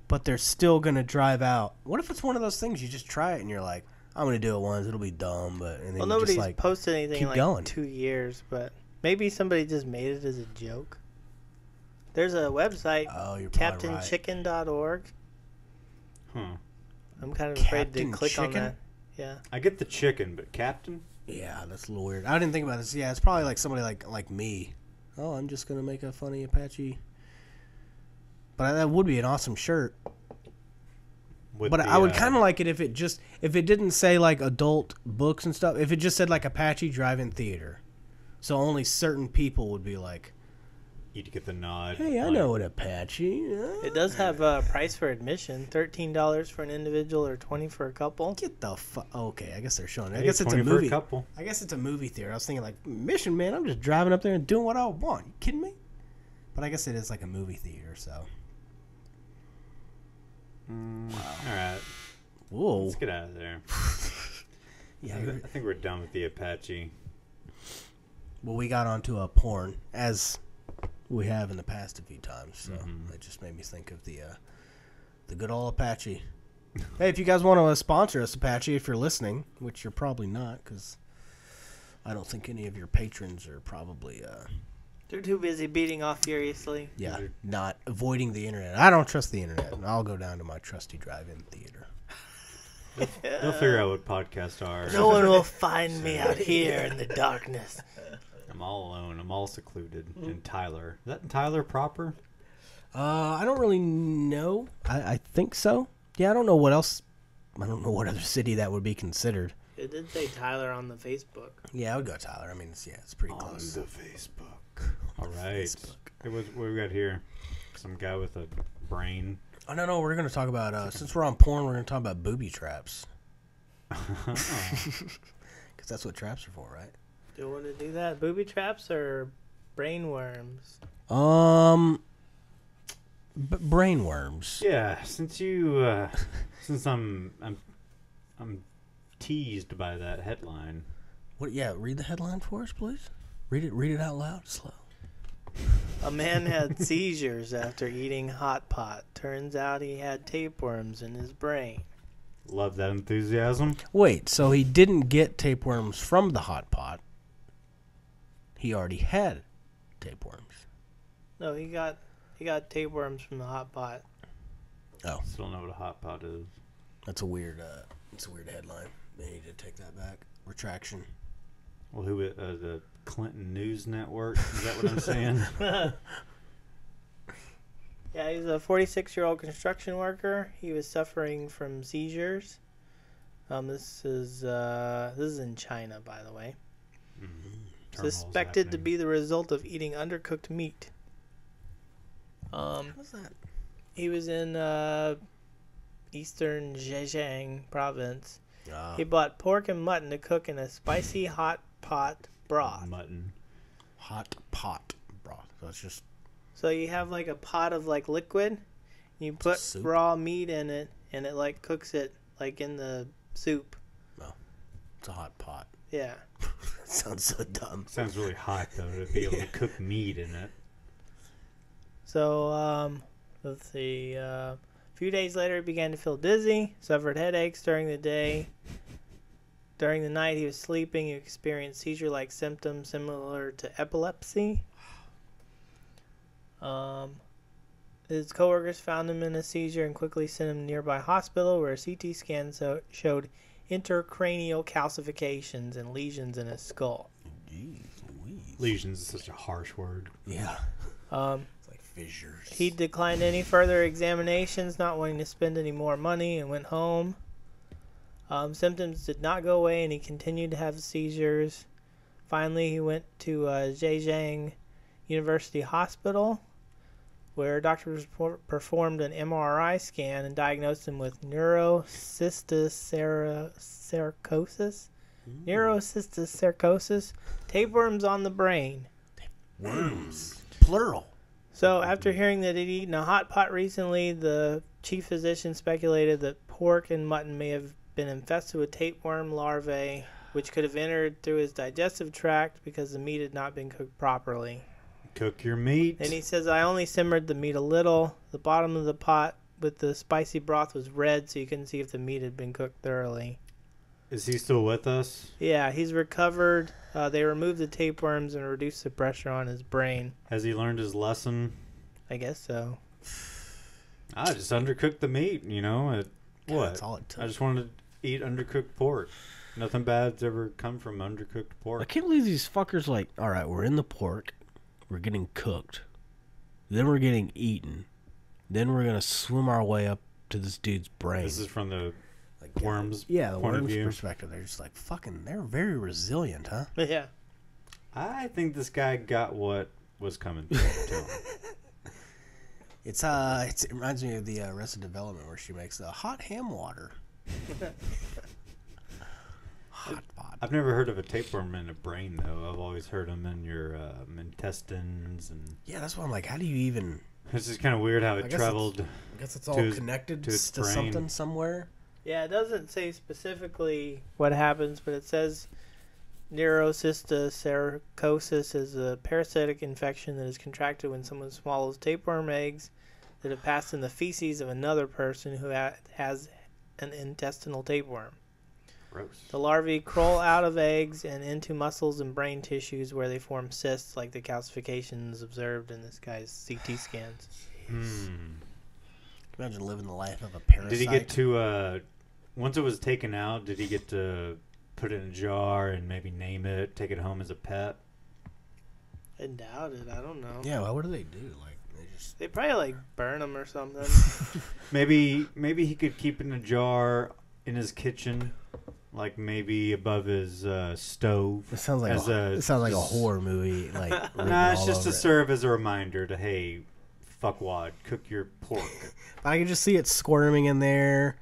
[SPEAKER 1] but they're still gonna drive out. What if it's one of those things you just try it and you're like, I'm gonna do it once, it'll be dumb, but and then
[SPEAKER 4] Well,
[SPEAKER 1] you
[SPEAKER 4] nobody's
[SPEAKER 1] just like
[SPEAKER 4] posted anything
[SPEAKER 1] keep
[SPEAKER 4] in like
[SPEAKER 1] going.
[SPEAKER 4] 2 years, but maybe somebody just made it as a joke. There's a website,
[SPEAKER 1] oh, you're probably right.
[SPEAKER 4] CaptainChicken.org.
[SPEAKER 2] Huh.
[SPEAKER 4] I'm kind of afraid
[SPEAKER 1] Captain
[SPEAKER 4] to click on
[SPEAKER 1] Chicken?
[SPEAKER 4] that. Yeah.
[SPEAKER 2] I get the chicken, but Captain?
[SPEAKER 1] Yeah, that's a little weird. I didn't think about this. Yeah, it's probably like somebody like me. Oh, I'm just gonna make a funny Apache. But that would be an awesome shirt. But I would kind of like it if it didn't say like adult books and stuff. If it just said like Apache Drive-In Theater, so only certain people would be like,
[SPEAKER 2] you'd get the nod.
[SPEAKER 1] "Hey, I know what Apache."
[SPEAKER 4] It does have a price for admission: $13 for an individual or $20 for a couple.
[SPEAKER 1] Get the fuck. Okay, I guess they're showing it. I
[SPEAKER 2] Hey,
[SPEAKER 1] guess it's a
[SPEAKER 2] 20 for
[SPEAKER 1] movie.
[SPEAKER 2] couple.
[SPEAKER 1] I guess it's a movie theater. I was thinking like Mission, man. I'm just driving up there and doing what I want. You kidding me? But I guess it is like a movie theater. So.
[SPEAKER 2] Wow. All right.
[SPEAKER 1] Whoa.
[SPEAKER 2] Let's get out of there.
[SPEAKER 1] Yeah.
[SPEAKER 2] I think we're done with the Apache.
[SPEAKER 1] Well, we got onto a porn as we have in the past a few times, so it just made me think of the good old Apache. Hey, if you guys want to sponsor us, Apache, if you're listening, which you're probably not, because I don't think any of your patrons are probably
[SPEAKER 4] They're too busy beating off furiously.
[SPEAKER 1] not avoiding the internet. I don't trust the internet. I'll go down to my trusty drive-in theater.
[SPEAKER 2] They'll figure out what podcasts are.
[SPEAKER 4] No one will find me out here in the darkness.
[SPEAKER 2] I'm all alone. I'm all secluded. And Tyler. Is that Tyler proper?
[SPEAKER 1] I don't really know. I think so. Yeah, I don't know what else. I don't know what other city that would be considered.
[SPEAKER 4] It did say Tyler on the Facebook.
[SPEAKER 1] Yeah, I would go Tyler. I mean, it's pretty close.
[SPEAKER 2] On the Facebook. All right. Hey, what we got here? Some guy with a brain.
[SPEAKER 1] Oh, no, we're going to talk about, since we're on porn, we're going to talk about booby traps. Because that's what traps are for, right?
[SPEAKER 4] Do you want to do that? Booby traps or brain worms?
[SPEAKER 1] Brain worms.
[SPEAKER 2] Yeah, since you, since I'm teased by that headline.
[SPEAKER 1] What? Yeah, read the headline for us, please. Read it out loud, slow.
[SPEAKER 4] A man had seizures after eating hot pot. Turns out he had tapeworms in his brain.
[SPEAKER 2] Love that enthusiasm.
[SPEAKER 1] Wait, so he didn't get tapeworms from the hot pot. He already had tapeworms.
[SPEAKER 4] No, he got tapeworms from the hot pot.
[SPEAKER 1] Oh,
[SPEAKER 2] Still don't know what a hot pot is.
[SPEAKER 1] that's a weird headline. They need to take that back. Retraction.
[SPEAKER 2] Well, the Clinton News Network? Is that what I'm saying?
[SPEAKER 4] Yeah, he's a 46-year-old construction worker. He was suffering from seizures. This is in China, by the way. Suspected to be the result of eating undercooked meat.
[SPEAKER 1] What's that?
[SPEAKER 4] He was in eastern Zhejiang province. He bought pork and mutton to cook in a spicy hot pot broth.
[SPEAKER 2] Mutton.
[SPEAKER 1] Hot pot broth. So it's just...
[SPEAKER 4] So you have like a pot of like liquid. You put
[SPEAKER 1] soup?
[SPEAKER 4] raw meat in it, and it like cooks it like in the soup.
[SPEAKER 1] Oh, it's a hot pot.
[SPEAKER 4] Yeah.
[SPEAKER 1] That sounds so dumb.
[SPEAKER 2] Sounds really hot, though, to be able to cook meat in it.
[SPEAKER 4] So, let's see. A few days later, he began to feel dizzy, suffered headaches during the day. During the night, he was sleeping. He experienced seizure-like symptoms similar to epilepsy. His coworkers found him in a seizure and quickly sent him to a nearby hospital where a CT scan showed intracranial calcifications and lesions in his skull.
[SPEAKER 1] Jeez Louise.
[SPEAKER 2] Lesions is such a harsh word.
[SPEAKER 1] Yeah. It's like fissures.
[SPEAKER 4] He declined any further examinations, not wanting to spend any more money, and went home. Symptoms did not go away, and he continued to have seizures. Finally, he went to Zhejiang University Hospital, where doctors performed an MRI scan and diagnosed him with neurocysticercosis. Neurocysticercosis, tapeworms on the brain.
[SPEAKER 1] Worms. Plural.
[SPEAKER 4] So, after hearing that he'd eaten a hot pot recently, the chief physician speculated that pork and mutton may have been infested with tapeworm larvae, which could have entered through his digestive tract because the meat had not been cooked properly.
[SPEAKER 2] Cook your meat.
[SPEAKER 4] And he says, I only simmered the meat a little. The bottom of the pot with the spicy broth was red, so you couldn't see if the meat had been cooked thoroughly.
[SPEAKER 2] Is he still with us?
[SPEAKER 4] Yeah, he's recovered. They removed the tapeworms and reduced the pressure on his brain.
[SPEAKER 2] Has he learned his lesson?
[SPEAKER 4] I guess so.
[SPEAKER 2] I just undercooked the meat,
[SPEAKER 1] God,
[SPEAKER 2] what?
[SPEAKER 1] that's all it took.
[SPEAKER 2] I just wanted to eat undercooked pork. Nothing bad's ever come from undercooked
[SPEAKER 1] I
[SPEAKER 2] pork.
[SPEAKER 1] can't believe these fuckers like, all right, we're in the pork. We're getting cooked. Then we're getting eaten. Then we're going to swim our way up to this dude's brain.
[SPEAKER 2] This is from the
[SPEAKER 1] Like,
[SPEAKER 2] worms.
[SPEAKER 1] Yeah, the
[SPEAKER 2] point of
[SPEAKER 1] worms'
[SPEAKER 2] view.
[SPEAKER 1] perspective. They're just like fucking. They're very resilient, huh?
[SPEAKER 4] Yeah.
[SPEAKER 2] I think this guy got what was coming to him.
[SPEAKER 1] It reminds me of the Arrested Development where she makes the hot ham water. Hot pot.
[SPEAKER 2] I've never heard of a tapeworm in a brain, though. I've always heard them in your intestines, and
[SPEAKER 1] Yeah, that's why I'm like, how do you even?
[SPEAKER 2] it's just kind of weird how
[SPEAKER 1] I
[SPEAKER 2] it
[SPEAKER 1] guess
[SPEAKER 2] traveled.
[SPEAKER 1] I guess it's all
[SPEAKER 2] to
[SPEAKER 1] connected
[SPEAKER 2] to its
[SPEAKER 1] to
[SPEAKER 2] brain.
[SPEAKER 1] something somewhere.
[SPEAKER 4] Yeah, it doesn't say specifically what happens, but it says neurocysticercosis is a parasitic infection that is contracted when someone swallows tapeworm eggs that have passed in the feces of another person who has an intestinal tapeworm.
[SPEAKER 2] Gross.
[SPEAKER 4] The larvae crawl out of eggs and into muscles and brain tissues where they form cysts like the calcifications observed in this guy's CT scans.
[SPEAKER 1] Imagine living the life of a parasite.
[SPEAKER 2] Did he get to, once it was taken out, did he get to put it in a jar and maybe name it, take it home as a pet?
[SPEAKER 4] I doubt it. I don't know.
[SPEAKER 1] Yeah, well, what do they do? Like they just
[SPEAKER 4] They probably like burn them or something.
[SPEAKER 2] Maybe he could keep it in a jar in his kitchen, like maybe above his stove.
[SPEAKER 1] It sounds like it sounds like a horror movie. Like
[SPEAKER 2] Nah, it's
[SPEAKER 1] all
[SPEAKER 2] just
[SPEAKER 1] over
[SPEAKER 2] to
[SPEAKER 1] it.
[SPEAKER 2] serve as a reminder to, hey, fuckwad, cook your pork.
[SPEAKER 1] I can just see it squirming in there,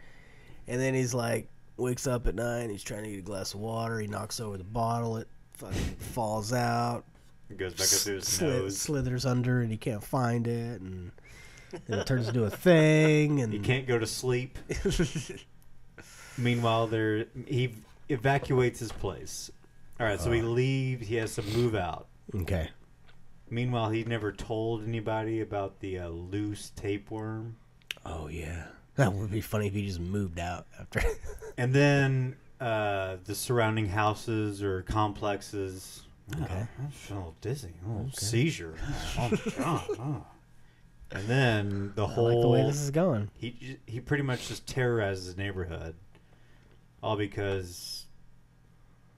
[SPEAKER 1] and then he's like wakes up at night. He's trying to get a glass of water. He knocks over the bottle. It fucking falls out.
[SPEAKER 2] It goes back up to his nose.
[SPEAKER 1] Slithers under, and he can't find it, and then it turns into a thing. And
[SPEAKER 2] He can't go to sleep. Meanwhile, he evacuates his place. All right, so he leaves. He has to move out.
[SPEAKER 1] Okay.
[SPEAKER 2] Meanwhile, he never told anybody about the loose tapeworm.
[SPEAKER 1] Oh yeah, that would be funny if he just moved out after.
[SPEAKER 2] And then the surrounding houses or complexes.
[SPEAKER 1] Okay.
[SPEAKER 2] I feel a little dizzy. Oh, seizure. Oh my god. Oh. And then the
[SPEAKER 1] I
[SPEAKER 2] whole
[SPEAKER 1] like the way this is going.
[SPEAKER 2] he pretty much just terrorizes the neighborhood, all because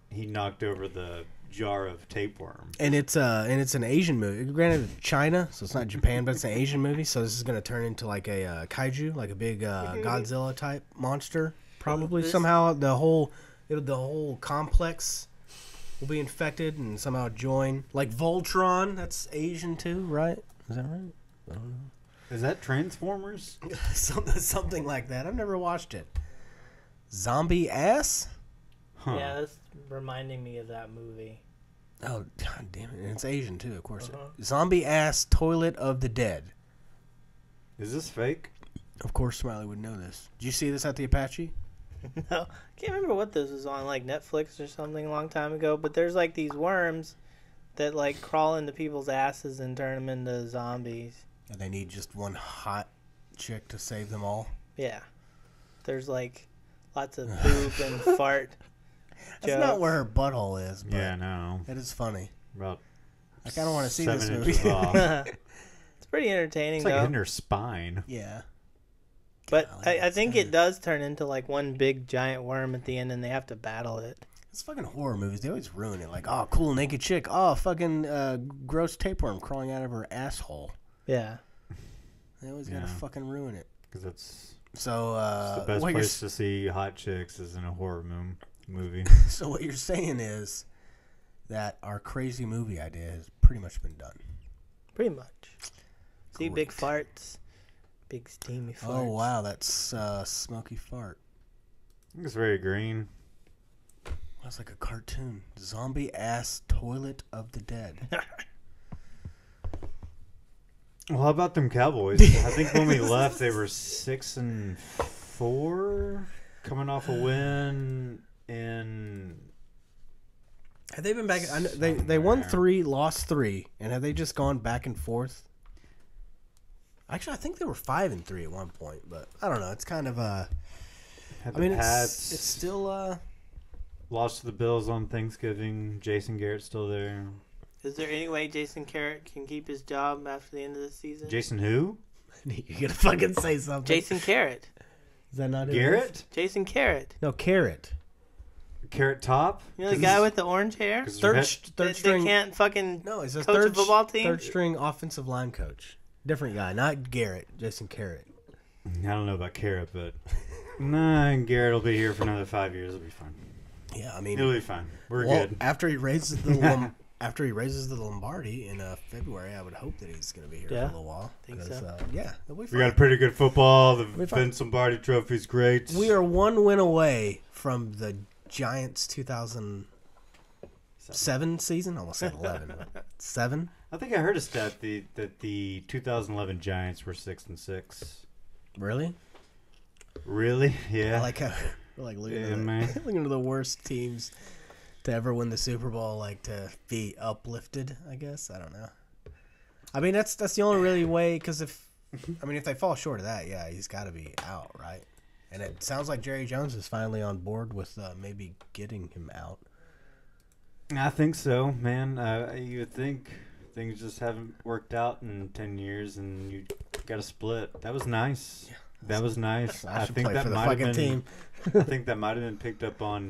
[SPEAKER 2] he knocked over the jar of tapeworm.
[SPEAKER 1] And it's an Asian movie. Granted, it's China, so it's not Japan, but it's an Asian movie. So this is gonna turn into like a kaiju, like a big Godzilla type monster. Probably somehow the whole complex will be infected and somehow join. Like Voltron, that's Asian too, right? Is that right? I don't know.
[SPEAKER 2] Is that Transformers?
[SPEAKER 1] Something like that. I've never watched it. Zombie ass?
[SPEAKER 2] Huh.
[SPEAKER 4] Yeah, that's reminding me of that movie.
[SPEAKER 1] Oh, god damn it. And it's Asian too, of course.
[SPEAKER 4] Uh-huh.
[SPEAKER 1] Zombie ass toilet of the dead.
[SPEAKER 2] Is this fake?
[SPEAKER 1] Of course Smiley would know this. Did you see this at the Apache?
[SPEAKER 4] No, can't remember what this was on, like Netflix or something a long time ago. But there's like these worms that like crawl into people's asses and turn them into zombies.
[SPEAKER 1] And they need just one hot chick to save them all.
[SPEAKER 4] Yeah, there's like lots of poop and fart.
[SPEAKER 1] That's not where her butthole is, but
[SPEAKER 2] Yeah, no.
[SPEAKER 1] it is funny.
[SPEAKER 2] About
[SPEAKER 1] I kind of want to see
[SPEAKER 2] 7
[SPEAKER 1] this
[SPEAKER 2] inches
[SPEAKER 1] movie.
[SPEAKER 2] off.
[SPEAKER 4] It's pretty entertaining
[SPEAKER 2] It's like
[SPEAKER 4] though.
[SPEAKER 2] hitting her spine.
[SPEAKER 1] Yeah.
[SPEAKER 4] But
[SPEAKER 1] Golly,
[SPEAKER 4] I think
[SPEAKER 1] that's
[SPEAKER 4] it does turn into like one big giant worm at the end, and they have to battle it.
[SPEAKER 1] It's fucking horror movies. They always ruin it. Like, oh, cool naked chick. Oh, fucking gross tapeworm crawling out of her asshole.
[SPEAKER 4] Yeah.
[SPEAKER 1] They always gotta
[SPEAKER 2] Yeah.
[SPEAKER 1] fucking ruin it.
[SPEAKER 2] Because it's
[SPEAKER 1] So,
[SPEAKER 2] the best
[SPEAKER 1] what you're,
[SPEAKER 2] place to see hot chicks is in a horror movie.
[SPEAKER 1] so what you're saying is that our crazy movie idea has pretty much been done.
[SPEAKER 4] Pretty much. See big
[SPEAKER 1] Great.
[SPEAKER 4] farts. Big steamy farts.
[SPEAKER 1] Oh, wow. That's smoky fart.
[SPEAKER 2] I think it's very green.
[SPEAKER 1] That's like a cartoon. Zombie ass toilet of the dead.
[SPEAKER 2] Well, how about them Cowboys? I think when we left, they were 6-4, coming off a win in.
[SPEAKER 1] Have they been back? I know, they won 3, lost 3, and have they just gone back and forth? Actually, I think they were 5-3 at one point, but I don't know. It's kind of
[SPEAKER 2] Had
[SPEAKER 1] I
[SPEAKER 2] the
[SPEAKER 1] mean,
[SPEAKER 2] Pats
[SPEAKER 1] it's still
[SPEAKER 2] lost to the Bills on Thanksgiving. Jason Garrett's still there.
[SPEAKER 4] Is there any way Jason Garrett can keep his job after the end of the season?
[SPEAKER 2] Jason who?
[SPEAKER 1] You gotta fucking say something.
[SPEAKER 4] Jason Garrett.
[SPEAKER 1] Is that not who it is?
[SPEAKER 2] Garrett?
[SPEAKER 4] Jason Garrett.
[SPEAKER 1] No, Carrot.
[SPEAKER 2] Carrot Top?
[SPEAKER 4] You know the guy with the orange hair?
[SPEAKER 1] Third
[SPEAKER 4] They
[SPEAKER 1] string.
[SPEAKER 4] can't fucking
[SPEAKER 1] No, he's a
[SPEAKER 4] coach a football team?
[SPEAKER 1] third string offensive line coach. Different guy, not Garrett. Jason Carrot.
[SPEAKER 2] I don't know about Carrot, but nah, Garrett will be here for another 5 years. It'll be fine.
[SPEAKER 1] Yeah, I mean,
[SPEAKER 2] It'll be fine. We're
[SPEAKER 1] well,
[SPEAKER 2] good.
[SPEAKER 1] after he raises the Lombardi in February, I would hope that he's going to be here for a little while.
[SPEAKER 4] Think
[SPEAKER 1] 'Cause,
[SPEAKER 4] so.
[SPEAKER 1] Yeah, it'll be
[SPEAKER 2] We
[SPEAKER 1] fine.
[SPEAKER 2] got a pretty good football. The
[SPEAKER 1] We're fine.
[SPEAKER 2] Vince Lombardi Trophy's great.
[SPEAKER 1] We are one win away from the Giants 2007 season. I almost said 11. 7?
[SPEAKER 2] I think I heard a stat that the 2011 Giants were 6-6.
[SPEAKER 1] Really?
[SPEAKER 2] Really? Yeah.
[SPEAKER 1] I like how we're like looking,
[SPEAKER 2] Yeah,
[SPEAKER 1] at
[SPEAKER 2] man.
[SPEAKER 1] looking at the worst teams to ever win the Super Bowl, like to be uplifted. I guess I don't know. I mean, that's the only really way. Because if they fall short of that, yeah, he's got to be out, right? And it sounds like Jerry Jones is finally on board with maybe getting him out.
[SPEAKER 2] I think so, man. You would think things just haven't worked out in 10 years, and you got a split. That was nice. Yeah, that was nice.
[SPEAKER 1] I should
[SPEAKER 2] think
[SPEAKER 1] play
[SPEAKER 2] that
[SPEAKER 1] for the
[SPEAKER 2] might have
[SPEAKER 1] fucking
[SPEAKER 2] been.
[SPEAKER 1] team.
[SPEAKER 2] I think that might have been picked up on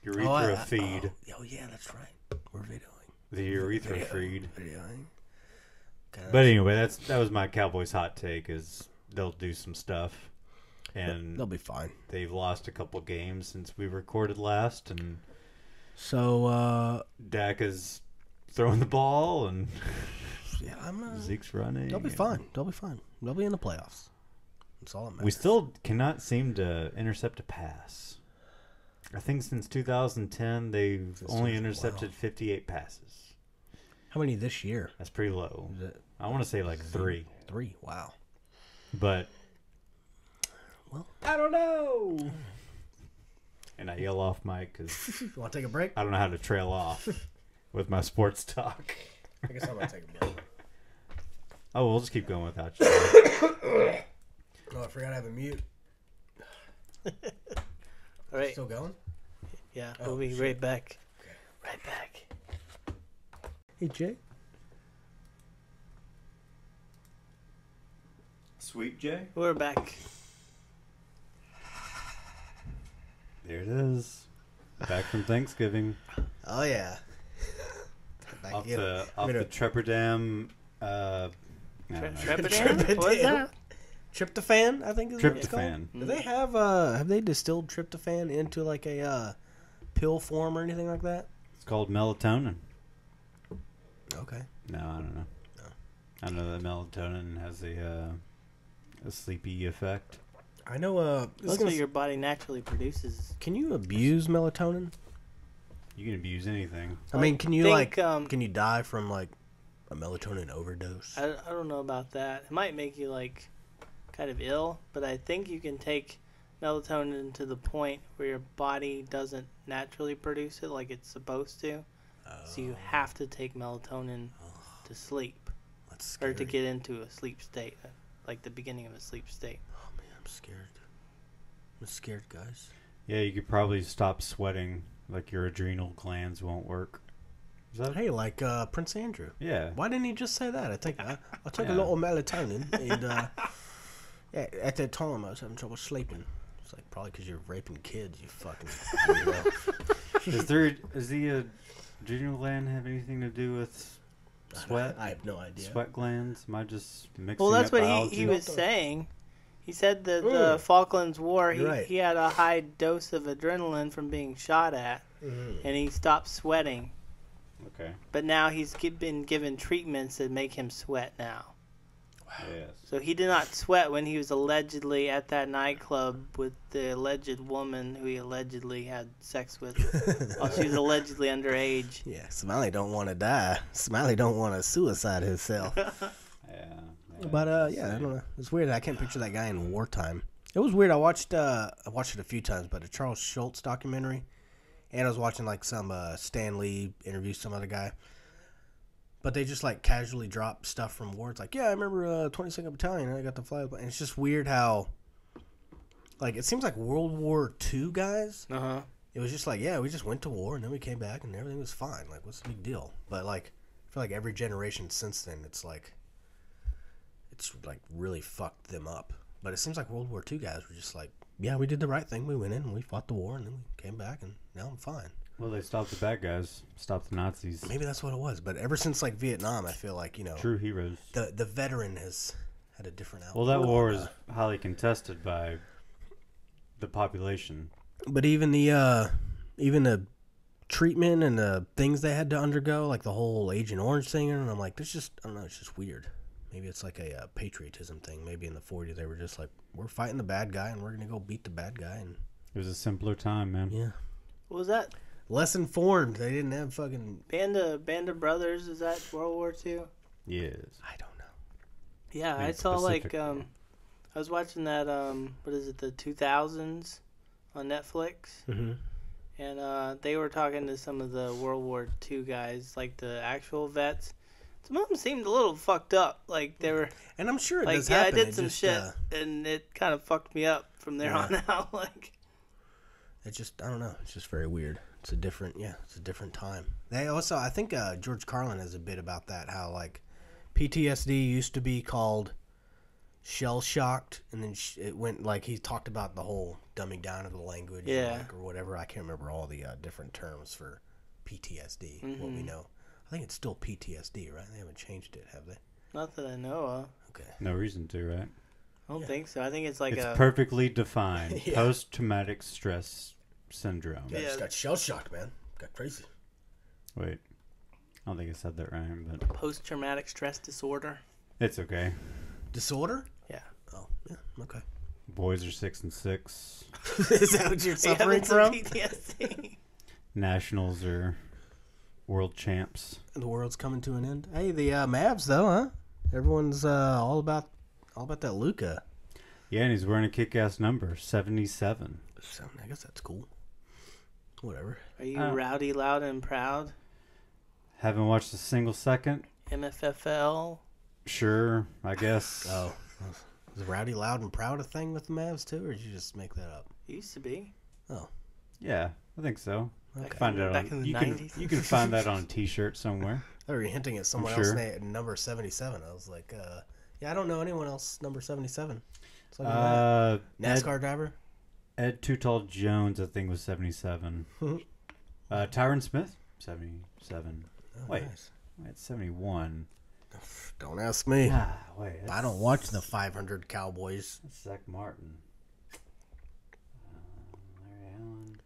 [SPEAKER 2] urethra feed.
[SPEAKER 1] Oh, yeah, that's right. We're videoing.
[SPEAKER 2] The urethra feed.
[SPEAKER 1] Videoing.
[SPEAKER 2] But anyway, that was my Cowboys hot take. Is they'll do some stuff, and
[SPEAKER 1] they'll be fine.
[SPEAKER 2] They've lost a couple games since we recorded last, and
[SPEAKER 1] so
[SPEAKER 2] Dak is throwing the ball, and
[SPEAKER 1] yeah,
[SPEAKER 2] Zeke's running.
[SPEAKER 1] They'll be fine. They'll be fine. They'll be in the playoffs. That's all that matters.
[SPEAKER 2] We still cannot seem to intercept a pass. I think since 2010, they've only intercepted 58 passes.
[SPEAKER 1] How many this year?
[SPEAKER 2] That's pretty low. I want to say like 3.
[SPEAKER 1] 3, wow.
[SPEAKER 2] But,
[SPEAKER 1] well,
[SPEAKER 2] I don't know. And I yell off mic because
[SPEAKER 1] you want to take a break?
[SPEAKER 2] I don't know how to trail off with my sports talk.
[SPEAKER 1] I guess I'm going to take a break.
[SPEAKER 2] Oh, we'll just keep going without you.
[SPEAKER 1] Oh, I forgot to have a mute.
[SPEAKER 4] All right.
[SPEAKER 1] Still going?
[SPEAKER 4] Yeah, we'll be right back. Okay. Right back.
[SPEAKER 1] Hey, Jay.
[SPEAKER 2] Sweet Jay?
[SPEAKER 4] We're back.
[SPEAKER 2] There it is. Back from Thanksgiving.
[SPEAKER 1] Oh, yeah.
[SPEAKER 2] Off the Trepperdam.
[SPEAKER 4] Trepperdam? What is that?
[SPEAKER 1] Tryptophan, I think is what it's called.
[SPEAKER 2] Tryptophan.
[SPEAKER 1] Do they have they distilled tryptophan into like a pill form or anything like that?
[SPEAKER 2] It's called melatonin.
[SPEAKER 1] Okay.
[SPEAKER 2] No, I don't know.
[SPEAKER 1] No.
[SPEAKER 2] I know that melatonin has a sleepy effect.
[SPEAKER 1] I know.
[SPEAKER 4] That's what your body naturally produces.
[SPEAKER 1] Can you abuse melatonin?
[SPEAKER 2] You can abuse anything.
[SPEAKER 1] I mean, can you can you die from like a melatonin overdose?
[SPEAKER 4] I don't know about that. It might make you like kind of ill, but I think you can take melatonin to the point where your body doesn't naturally produce it like it's supposed to. So you have to take melatonin to sleep.
[SPEAKER 1] That's scary.
[SPEAKER 4] Or to get into a sleep state, like the beginning of a sleep state.
[SPEAKER 1] Oh man, I'm scared. I'm scared, guys.
[SPEAKER 2] Yeah, you could probably stop sweating. Like your adrenal glands won't work. Is that?
[SPEAKER 1] Hey, like Prince Andrew.
[SPEAKER 2] Yeah.
[SPEAKER 1] Why didn't he just say that? I take a lot of melatonin, and yeah, at that time I was having trouble sleeping. It's like probably because you're raping kids. You fucking.
[SPEAKER 2] Does the adrenal gland have anything to do with sweat?
[SPEAKER 1] I have no idea.
[SPEAKER 2] Sweat glands? Am I just mixing
[SPEAKER 4] Well, that's
[SPEAKER 2] up
[SPEAKER 4] what
[SPEAKER 2] biology?
[SPEAKER 4] he was saying. He said that the Falklands War,
[SPEAKER 1] Right.
[SPEAKER 4] he had a high dose of adrenaline from being shot at, and he stopped sweating.
[SPEAKER 2] Okay.
[SPEAKER 4] But now he's been given treatments that make him sweat now.
[SPEAKER 2] Yes.
[SPEAKER 4] So he did not sweat when he was allegedly at that nightclub with the alleged woman who he allegedly had sex with while she was allegedly underage.
[SPEAKER 1] Yeah, Smiley don't want to die. Smiley don't want to suicide himself.
[SPEAKER 2] Yeah.
[SPEAKER 1] But yeah, I don't know. It's weird. I can't picture that guy in wartime. It was weird. I watched it a few times, but a Charles Schultz documentary, and I was watching like some Stan Lee interview some other guy. But they just like casually drop stuff from war. It's like, yeah, I remember 22nd Battalion. I got to fly. And it's just weird how, like, it seems like World War II guys. It was just like, yeah, we just went to war and then we came back and everything was fine. Like, what's the big deal? But like, I feel like every generation since then, it's like really fucked them up. But it seems like World War II guys were just like, yeah, we did the right thing. We went in and we fought the war and then we came back and now I'm fine.
[SPEAKER 2] Well, they stopped the bad guys, stopped the Nazis.
[SPEAKER 1] Maybe that's what it was. But ever since like Vietnam, I feel like,
[SPEAKER 2] True heroes.
[SPEAKER 1] the veteran has had a different outlook.
[SPEAKER 2] Well, that war is highly contested by the population.
[SPEAKER 1] But even the treatment and the things they had to undergo, like the whole Agent Orange thing, and I'm like, there's just, I don't know, it's just weird. Maybe it's like a patriotism thing. Maybe in the 40s they were just like, we're fighting the bad guy and we're gonna go beat the bad guy. And
[SPEAKER 2] It was a simpler time, man.
[SPEAKER 1] yeah,
[SPEAKER 4] What was that?
[SPEAKER 1] less informed. They didn't have fucking.
[SPEAKER 4] Band of Brothers? Is that World War II?
[SPEAKER 2] Yes.
[SPEAKER 1] I don't know.
[SPEAKER 4] Yeah,
[SPEAKER 2] I mean,
[SPEAKER 4] I saw like
[SPEAKER 2] specifically.
[SPEAKER 4] I was watching that what is it, the 2000s on Netflix,
[SPEAKER 1] Mm-hmm.
[SPEAKER 4] and they were talking to some of the World War II guys, like the actual vets. Some of them seemed a little fucked up. Like they were
[SPEAKER 1] And I'm sure it
[SPEAKER 4] like,
[SPEAKER 1] does
[SPEAKER 4] yeah,
[SPEAKER 1] happen.
[SPEAKER 4] I did
[SPEAKER 1] It
[SPEAKER 4] some
[SPEAKER 1] just,
[SPEAKER 4] shit, and it kind of fucked me up from there
[SPEAKER 1] Yeah.
[SPEAKER 4] on out. Like,
[SPEAKER 1] It's just, I don't know. It's just very weird. It's a different time. They also, I think George Carlin has a bit about that, how like PTSD used to be called shell shocked, and then it went like he talked about the whole dumbing down of the language,
[SPEAKER 4] Yeah.
[SPEAKER 1] or whatever. I can't remember all the different terms for PTSD. What we know, I think it's still PTSD, right? They haven't changed it, have they?
[SPEAKER 4] not that I know of.
[SPEAKER 1] Okay.
[SPEAKER 2] No reason to, right?
[SPEAKER 4] I don't think so. I think it's like
[SPEAKER 2] It's
[SPEAKER 4] a
[SPEAKER 2] perfectly defined.
[SPEAKER 1] Yeah.
[SPEAKER 2] Post-traumatic stress syndrome.
[SPEAKER 1] Yeah,
[SPEAKER 4] Yeah.
[SPEAKER 1] just got shell shocked, man. Got crazy.
[SPEAKER 2] Wait. I don't think I said that right, but
[SPEAKER 4] post-traumatic stress disorder.
[SPEAKER 2] it's okay.
[SPEAKER 1] Disorder?
[SPEAKER 4] Yeah.
[SPEAKER 1] Oh, yeah. Okay.
[SPEAKER 2] Boys are 6 and 6.
[SPEAKER 1] Is that what you're suffering
[SPEAKER 4] Having some
[SPEAKER 1] from?
[SPEAKER 4] PTSD.
[SPEAKER 2] Nationals are world champs.
[SPEAKER 1] The world's coming to an end. Hey, the Mavs though, huh? Everyone's all about that Luka.
[SPEAKER 2] Yeah, and he's wearing a kick-ass number, 77.
[SPEAKER 1] So I guess that's cool. Whatever.
[SPEAKER 4] Are you
[SPEAKER 2] Oh.
[SPEAKER 4] rowdy, loud, and proud?
[SPEAKER 2] Haven't watched a single second.
[SPEAKER 4] MFFL.
[SPEAKER 2] Sure, I guess.
[SPEAKER 1] Oh, is Rowdy Loud and Proud a thing with the Mavs too, or did you just make that up?
[SPEAKER 4] Used to be.
[SPEAKER 2] Yeah, I think so.
[SPEAKER 1] Okay.
[SPEAKER 2] Find it
[SPEAKER 4] Back
[SPEAKER 2] on,
[SPEAKER 4] in the
[SPEAKER 2] you
[SPEAKER 4] 90s.
[SPEAKER 2] can find that on a T-shirt somewhere.
[SPEAKER 1] I thought you were hinting at someone
[SPEAKER 2] I'm
[SPEAKER 1] else
[SPEAKER 2] sure.
[SPEAKER 1] number 77. I was like, yeah, I don't know anyone else number 77. It's like NASCAR driver.
[SPEAKER 2] Ed Too Tall Jones, I think, was 77. Tyron Smith, 77.
[SPEAKER 1] Oh,
[SPEAKER 2] Wait.
[SPEAKER 1] nice.
[SPEAKER 2] Wait, 71.
[SPEAKER 1] Don't ask me.
[SPEAKER 2] Wait.
[SPEAKER 1] I don't watch the 500 Cowboys.
[SPEAKER 2] That's Zach Martin. Larry Allen.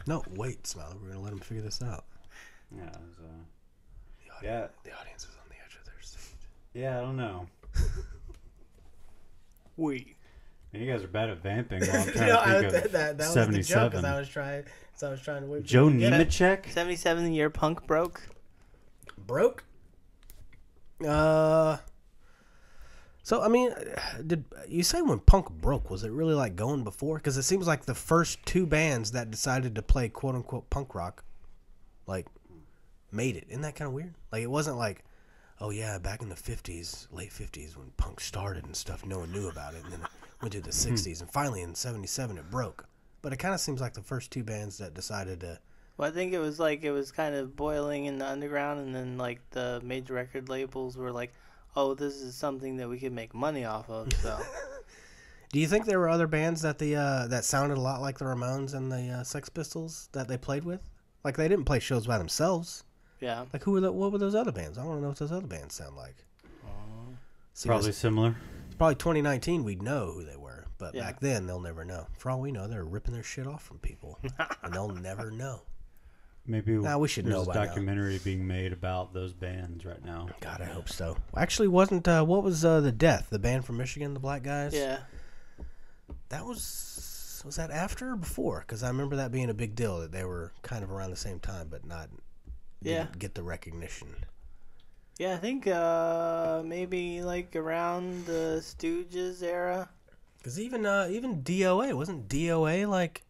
[SPEAKER 1] No, wait, Smiley. We're gonna let him figure this out.
[SPEAKER 2] Yeah, it was,
[SPEAKER 1] The audience is on the edge of their seat.
[SPEAKER 2] yeah, I don't know.
[SPEAKER 4] We.
[SPEAKER 2] And you guys are bad at vamping while I'm trying
[SPEAKER 1] No,
[SPEAKER 2] to think of
[SPEAKER 1] that was the joke
[SPEAKER 2] 77.
[SPEAKER 1] because I was trying to wait. for
[SPEAKER 2] Joe
[SPEAKER 1] you to get it.
[SPEAKER 2] Nemechek?
[SPEAKER 4] 77 year punk broke.
[SPEAKER 1] Broke. So I mean, did you say when punk broke? Was it really like going before? Because it seems like the first two bands that decided to play quote unquote punk rock, like, made it. Isn't that kind of weird? Like it wasn't like, oh yeah, back in the '50s, late '50s when punk started and stuff, no one knew about it, and then it went to the '60s, and finally in '77 it broke. But it kind of seems like the first two bands that decided to.
[SPEAKER 4] Well, I think it was kind of boiling in the underground, and then like the major record labels were like, "Oh, this is something that we could make money off of." So
[SPEAKER 1] Do you think there were other bands that that sounded a lot like the Ramones and the Sex Pistols that they played with? Like they didn't play shows by themselves.
[SPEAKER 4] yeah,
[SPEAKER 1] Like what were those other bands? I want to know what those other bands sound like. See,
[SPEAKER 2] Probably similar.
[SPEAKER 1] it's probably 2019 we'd know who they were, but
[SPEAKER 4] Yeah.
[SPEAKER 1] back then they'll never know. For all we know, they're ripping their shit off from people, and they'll never know.
[SPEAKER 2] Maybe
[SPEAKER 1] Nah, we should
[SPEAKER 2] there's
[SPEAKER 1] know
[SPEAKER 2] a
[SPEAKER 1] by now.
[SPEAKER 2] documentary being made about those bands right now.
[SPEAKER 1] God, I hope so. Actually, wasn't what was the Death, the band from Michigan, the Black Guys?
[SPEAKER 4] yeah.
[SPEAKER 1] That was that after or before? Because I remember that being a big deal that they were kind of around the same time, but not didn't get the recognition.
[SPEAKER 4] Yeah, I think maybe like around the Stooges era.
[SPEAKER 1] Because even DOA wasn't DOA like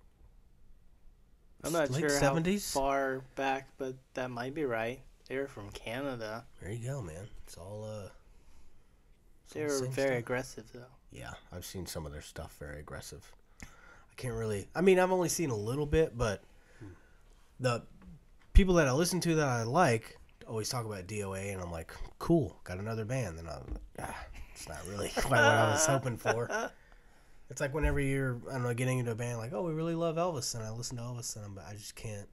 [SPEAKER 4] I'm not
[SPEAKER 1] late
[SPEAKER 4] sure
[SPEAKER 1] 70s?
[SPEAKER 4] how far back, but that might be right. They were from Canada.
[SPEAKER 1] There you go, man. It's all
[SPEAKER 4] They were
[SPEAKER 1] same
[SPEAKER 4] very
[SPEAKER 1] stuff.
[SPEAKER 4] aggressive, though.
[SPEAKER 1] Yeah, I've seen some of their stuff very aggressive. I can't really. I mean, I've only seen a little bit, but the people that I listen to that I like always talk about DOA, and I'm like, cool, got another band. And I'm like, it's not really quite what I was hoping for. It's like whenever you're, I don't know, getting into a band, like, oh, we really love Elvis, and I listen to Elvis, and I just can't.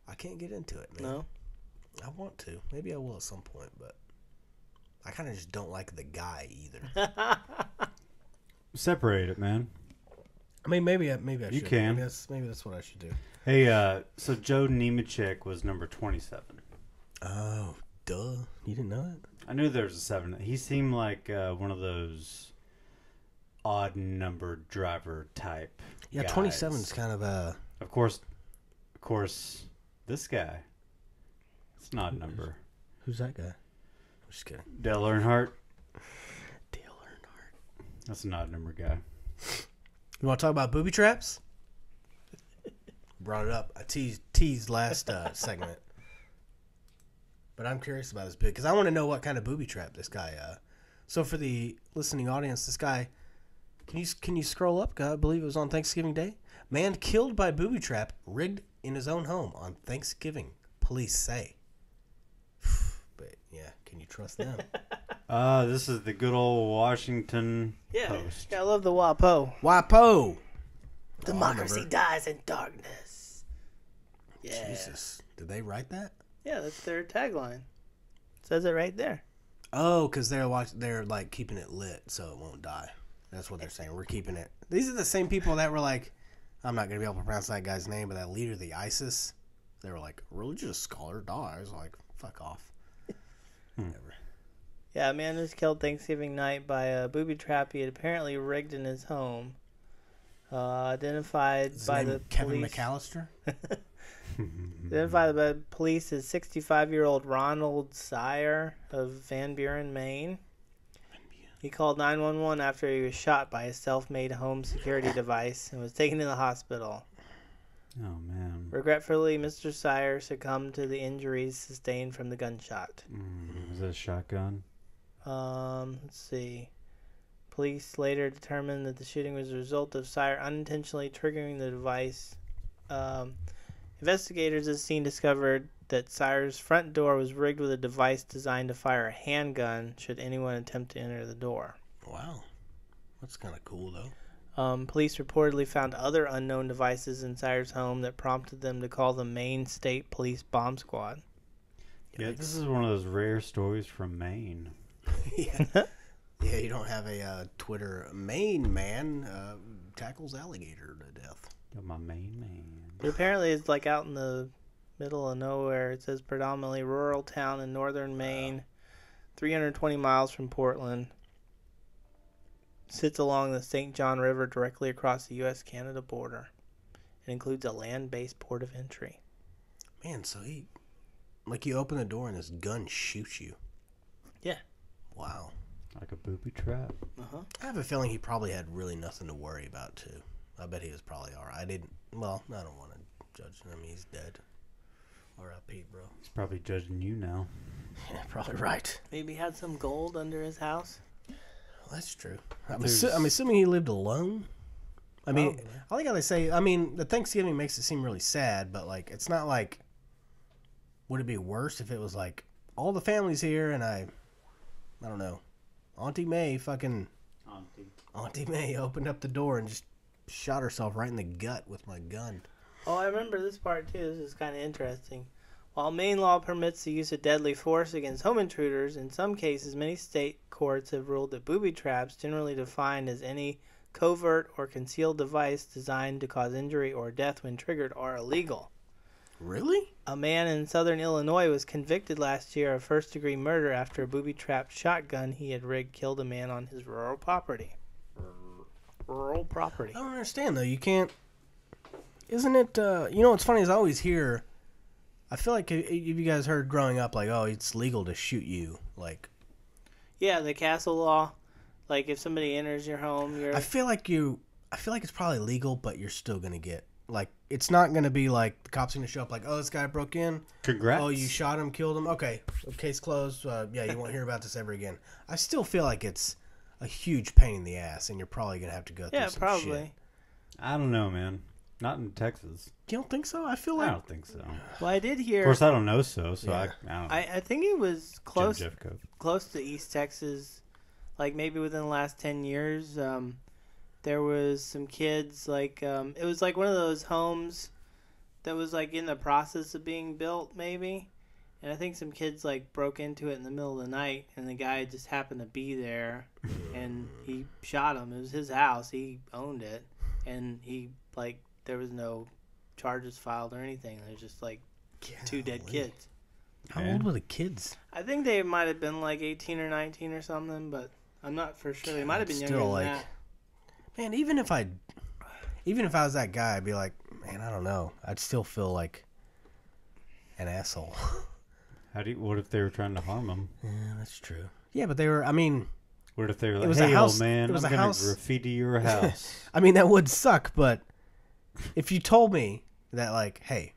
[SPEAKER 1] I can't get into it, man.
[SPEAKER 4] No?
[SPEAKER 1] I want to. Maybe I will at some point, but I kind of just don't like the guy either.
[SPEAKER 2] Separate it, man.
[SPEAKER 1] I mean, maybe I should.
[SPEAKER 2] You can.
[SPEAKER 1] Maybe that's what I should do.
[SPEAKER 2] Hey, so Joe Nemechek was number 27.
[SPEAKER 1] Oh, duh. You didn't know that?
[SPEAKER 2] I knew there was a 7. He seemed like one of those odd numbered driver type.
[SPEAKER 1] Yeah,
[SPEAKER 2] guys.
[SPEAKER 1] 27 is kind of a.
[SPEAKER 2] Of course, this guy. It's not a number.
[SPEAKER 1] Who's that guy? I'm just kidding.
[SPEAKER 2] Dale Earnhardt.
[SPEAKER 1] Dale Earnhardt.
[SPEAKER 2] That's not a number guy.
[SPEAKER 1] You want to talk about booby traps? Brought it up. I teased last segment. But I'm curious about this bit because I want to know what kind of booby trap this guy. So for the listening audience, this guy, can you scroll up? I believe it was on Thanksgiving Day. Man killed by booby trap rigged in his own home on Thanksgiving. Police say. But yeah, can you trust them?
[SPEAKER 2] This is the good old Washington Post.
[SPEAKER 4] Yeah, I love the WAPO.
[SPEAKER 1] WAPO.
[SPEAKER 4] Democracy dies in darkness. Yeah.
[SPEAKER 1] Jesus, did they write that?
[SPEAKER 4] Yeah, that's their tagline. It says it right there.
[SPEAKER 1] Oh, because they're like keeping it lit so it won't die. That's what they're saying. We're keeping it. These are the same people that were like, I'm not gonna be able to pronounce that guy's name, but that leader of the ISIS. They were like, religious scholar dies. Like, fuck off. Whatever.
[SPEAKER 4] Yeah, a man was killed Thanksgiving night by a booby trap he had apparently rigged in his home. Identified
[SPEAKER 1] Is his
[SPEAKER 4] by
[SPEAKER 1] name
[SPEAKER 4] the
[SPEAKER 1] Kevin
[SPEAKER 4] police.
[SPEAKER 1] McAllister.
[SPEAKER 4] Identified by police as 65-year-old Ronald Sire of Van Buren, Maine. He called 911 after he was shot by a self-made home security device and was taken to the hospital.
[SPEAKER 2] Oh, man.
[SPEAKER 4] Regretfully, Mr. Sire succumbed to the injuries sustained from the gunshot.
[SPEAKER 2] Was that a shotgun?
[SPEAKER 4] Let's see. Police later determined that the shooting was a result of Sire unintentionally triggering the device. Investigators at the scene discovered that Sire's front door was rigged with a device designed to fire a handgun should anyone attempt to enter the door.
[SPEAKER 1] Wow, that's kind of cool though.
[SPEAKER 4] Police reportedly found other unknown devices in Sire's home that prompted them to call the Maine State Police Bomb Squad.
[SPEAKER 2] Yeah, this is one of those rare stories from Maine.
[SPEAKER 1] Yeah. Yeah, you don't have a Twitter Maine man tackles alligator to death.
[SPEAKER 2] Got my Maine man.
[SPEAKER 4] But apparently it's like out in the middle of nowhere. It says predominantly rural town in northern Maine, 320 miles from Portland. Sits along the St. John River directly across the U.S.-Canada border. It includes a land-based port of entry.
[SPEAKER 1] Man, so you open the door and this gun shoots you.
[SPEAKER 4] Yeah.
[SPEAKER 1] Wow.
[SPEAKER 2] Like a booby trap.
[SPEAKER 4] Uh-huh.
[SPEAKER 1] I have a feeling he probably had really nothing to worry about, too. I bet he was probably all right. Well, I don't want to judge him. He's dead. R.I.P., bro.
[SPEAKER 2] He's probably judging you now.
[SPEAKER 1] Yeah, probably right.
[SPEAKER 4] Maybe he had some gold under his house.
[SPEAKER 1] Well, that's true. I'm assuming he lived alone. I mean,
[SPEAKER 4] Probably.
[SPEAKER 1] I like how they say, I mean, the Thanksgiving makes it seem really sad, but, like, it's not like, would it be worse if it was, like, all the family's here and I don't know, Auntie May opened up the door and just shot herself right in the gut with my gun.
[SPEAKER 4] Oh, I remember this part, too. This is kind of interesting. While Maine law permits the use of deadly force against home intruders, in some cases, many state courts have ruled that booby traps, generally defined as any covert or concealed device designed to cause injury or death when triggered, are illegal.
[SPEAKER 1] Really?
[SPEAKER 4] A man in southern Illinois was convicted last year of first-degree murder after a booby-trapped shotgun he had rigged killed a man on his rural property. Rural property.
[SPEAKER 1] I don't understand, though. You can't... Isn't it... you know what's funny is I always hear... I feel like if you guys heard growing up, like, oh, it's legal to shoot you. Like...
[SPEAKER 4] Yeah, the castle law. Like, if somebody enters your home, you're...
[SPEAKER 1] I feel like it's probably legal, but you're still going to get... Like, it's not going to be like the cops are going to show up like, oh, this guy broke in.
[SPEAKER 2] Congrats.
[SPEAKER 1] Oh, you shot him, killed him. Okay, case closed. Yeah, you won't hear about this ever again. I still feel like it's a huge pain in the ass, and you're probably going to have to go through some
[SPEAKER 4] probably.
[SPEAKER 1] shit.
[SPEAKER 2] I don't know, man. Not in Texas.
[SPEAKER 1] You don't think so? I feel
[SPEAKER 2] I
[SPEAKER 1] like...
[SPEAKER 2] don't think so.
[SPEAKER 4] Well, I did hear...
[SPEAKER 2] Of course, I don't know so
[SPEAKER 1] Yeah.
[SPEAKER 2] I don't know.
[SPEAKER 4] I think it was close
[SPEAKER 2] Jeff Cope.
[SPEAKER 4] close to East Texas, like maybe within the last 10 years. There was some kids, like, it was like one of those homes that was like in the process of being built, maybe. And I think some kids like broke into it in the middle of the night, and the guy just happened to be there, and he shot him. It was his house. He owned it, and he like there was no charges filed or anything. There's just like 2 dead kids.
[SPEAKER 1] How old were the kids?
[SPEAKER 4] I think they might have been like 18 or 19 or something, but I'm not for sure. They might have been younger
[SPEAKER 1] Still,
[SPEAKER 4] than
[SPEAKER 1] like,
[SPEAKER 4] that.
[SPEAKER 1] Man, even if I was that guy, I'd be like, man, I don't know. I'd still feel like an asshole.
[SPEAKER 2] What if they were trying to harm him?
[SPEAKER 1] Yeah, that's true. Yeah, but they were. I mean,
[SPEAKER 2] What if they were
[SPEAKER 1] It
[SPEAKER 2] like,
[SPEAKER 1] was a
[SPEAKER 2] "Hey,
[SPEAKER 1] house-
[SPEAKER 2] old man,
[SPEAKER 1] it was
[SPEAKER 2] I'm
[SPEAKER 1] a
[SPEAKER 2] gonna
[SPEAKER 1] house-
[SPEAKER 2] graffiti your house."
[SPEAKER 1] I mean that would suck. But if you told me that, like, hey,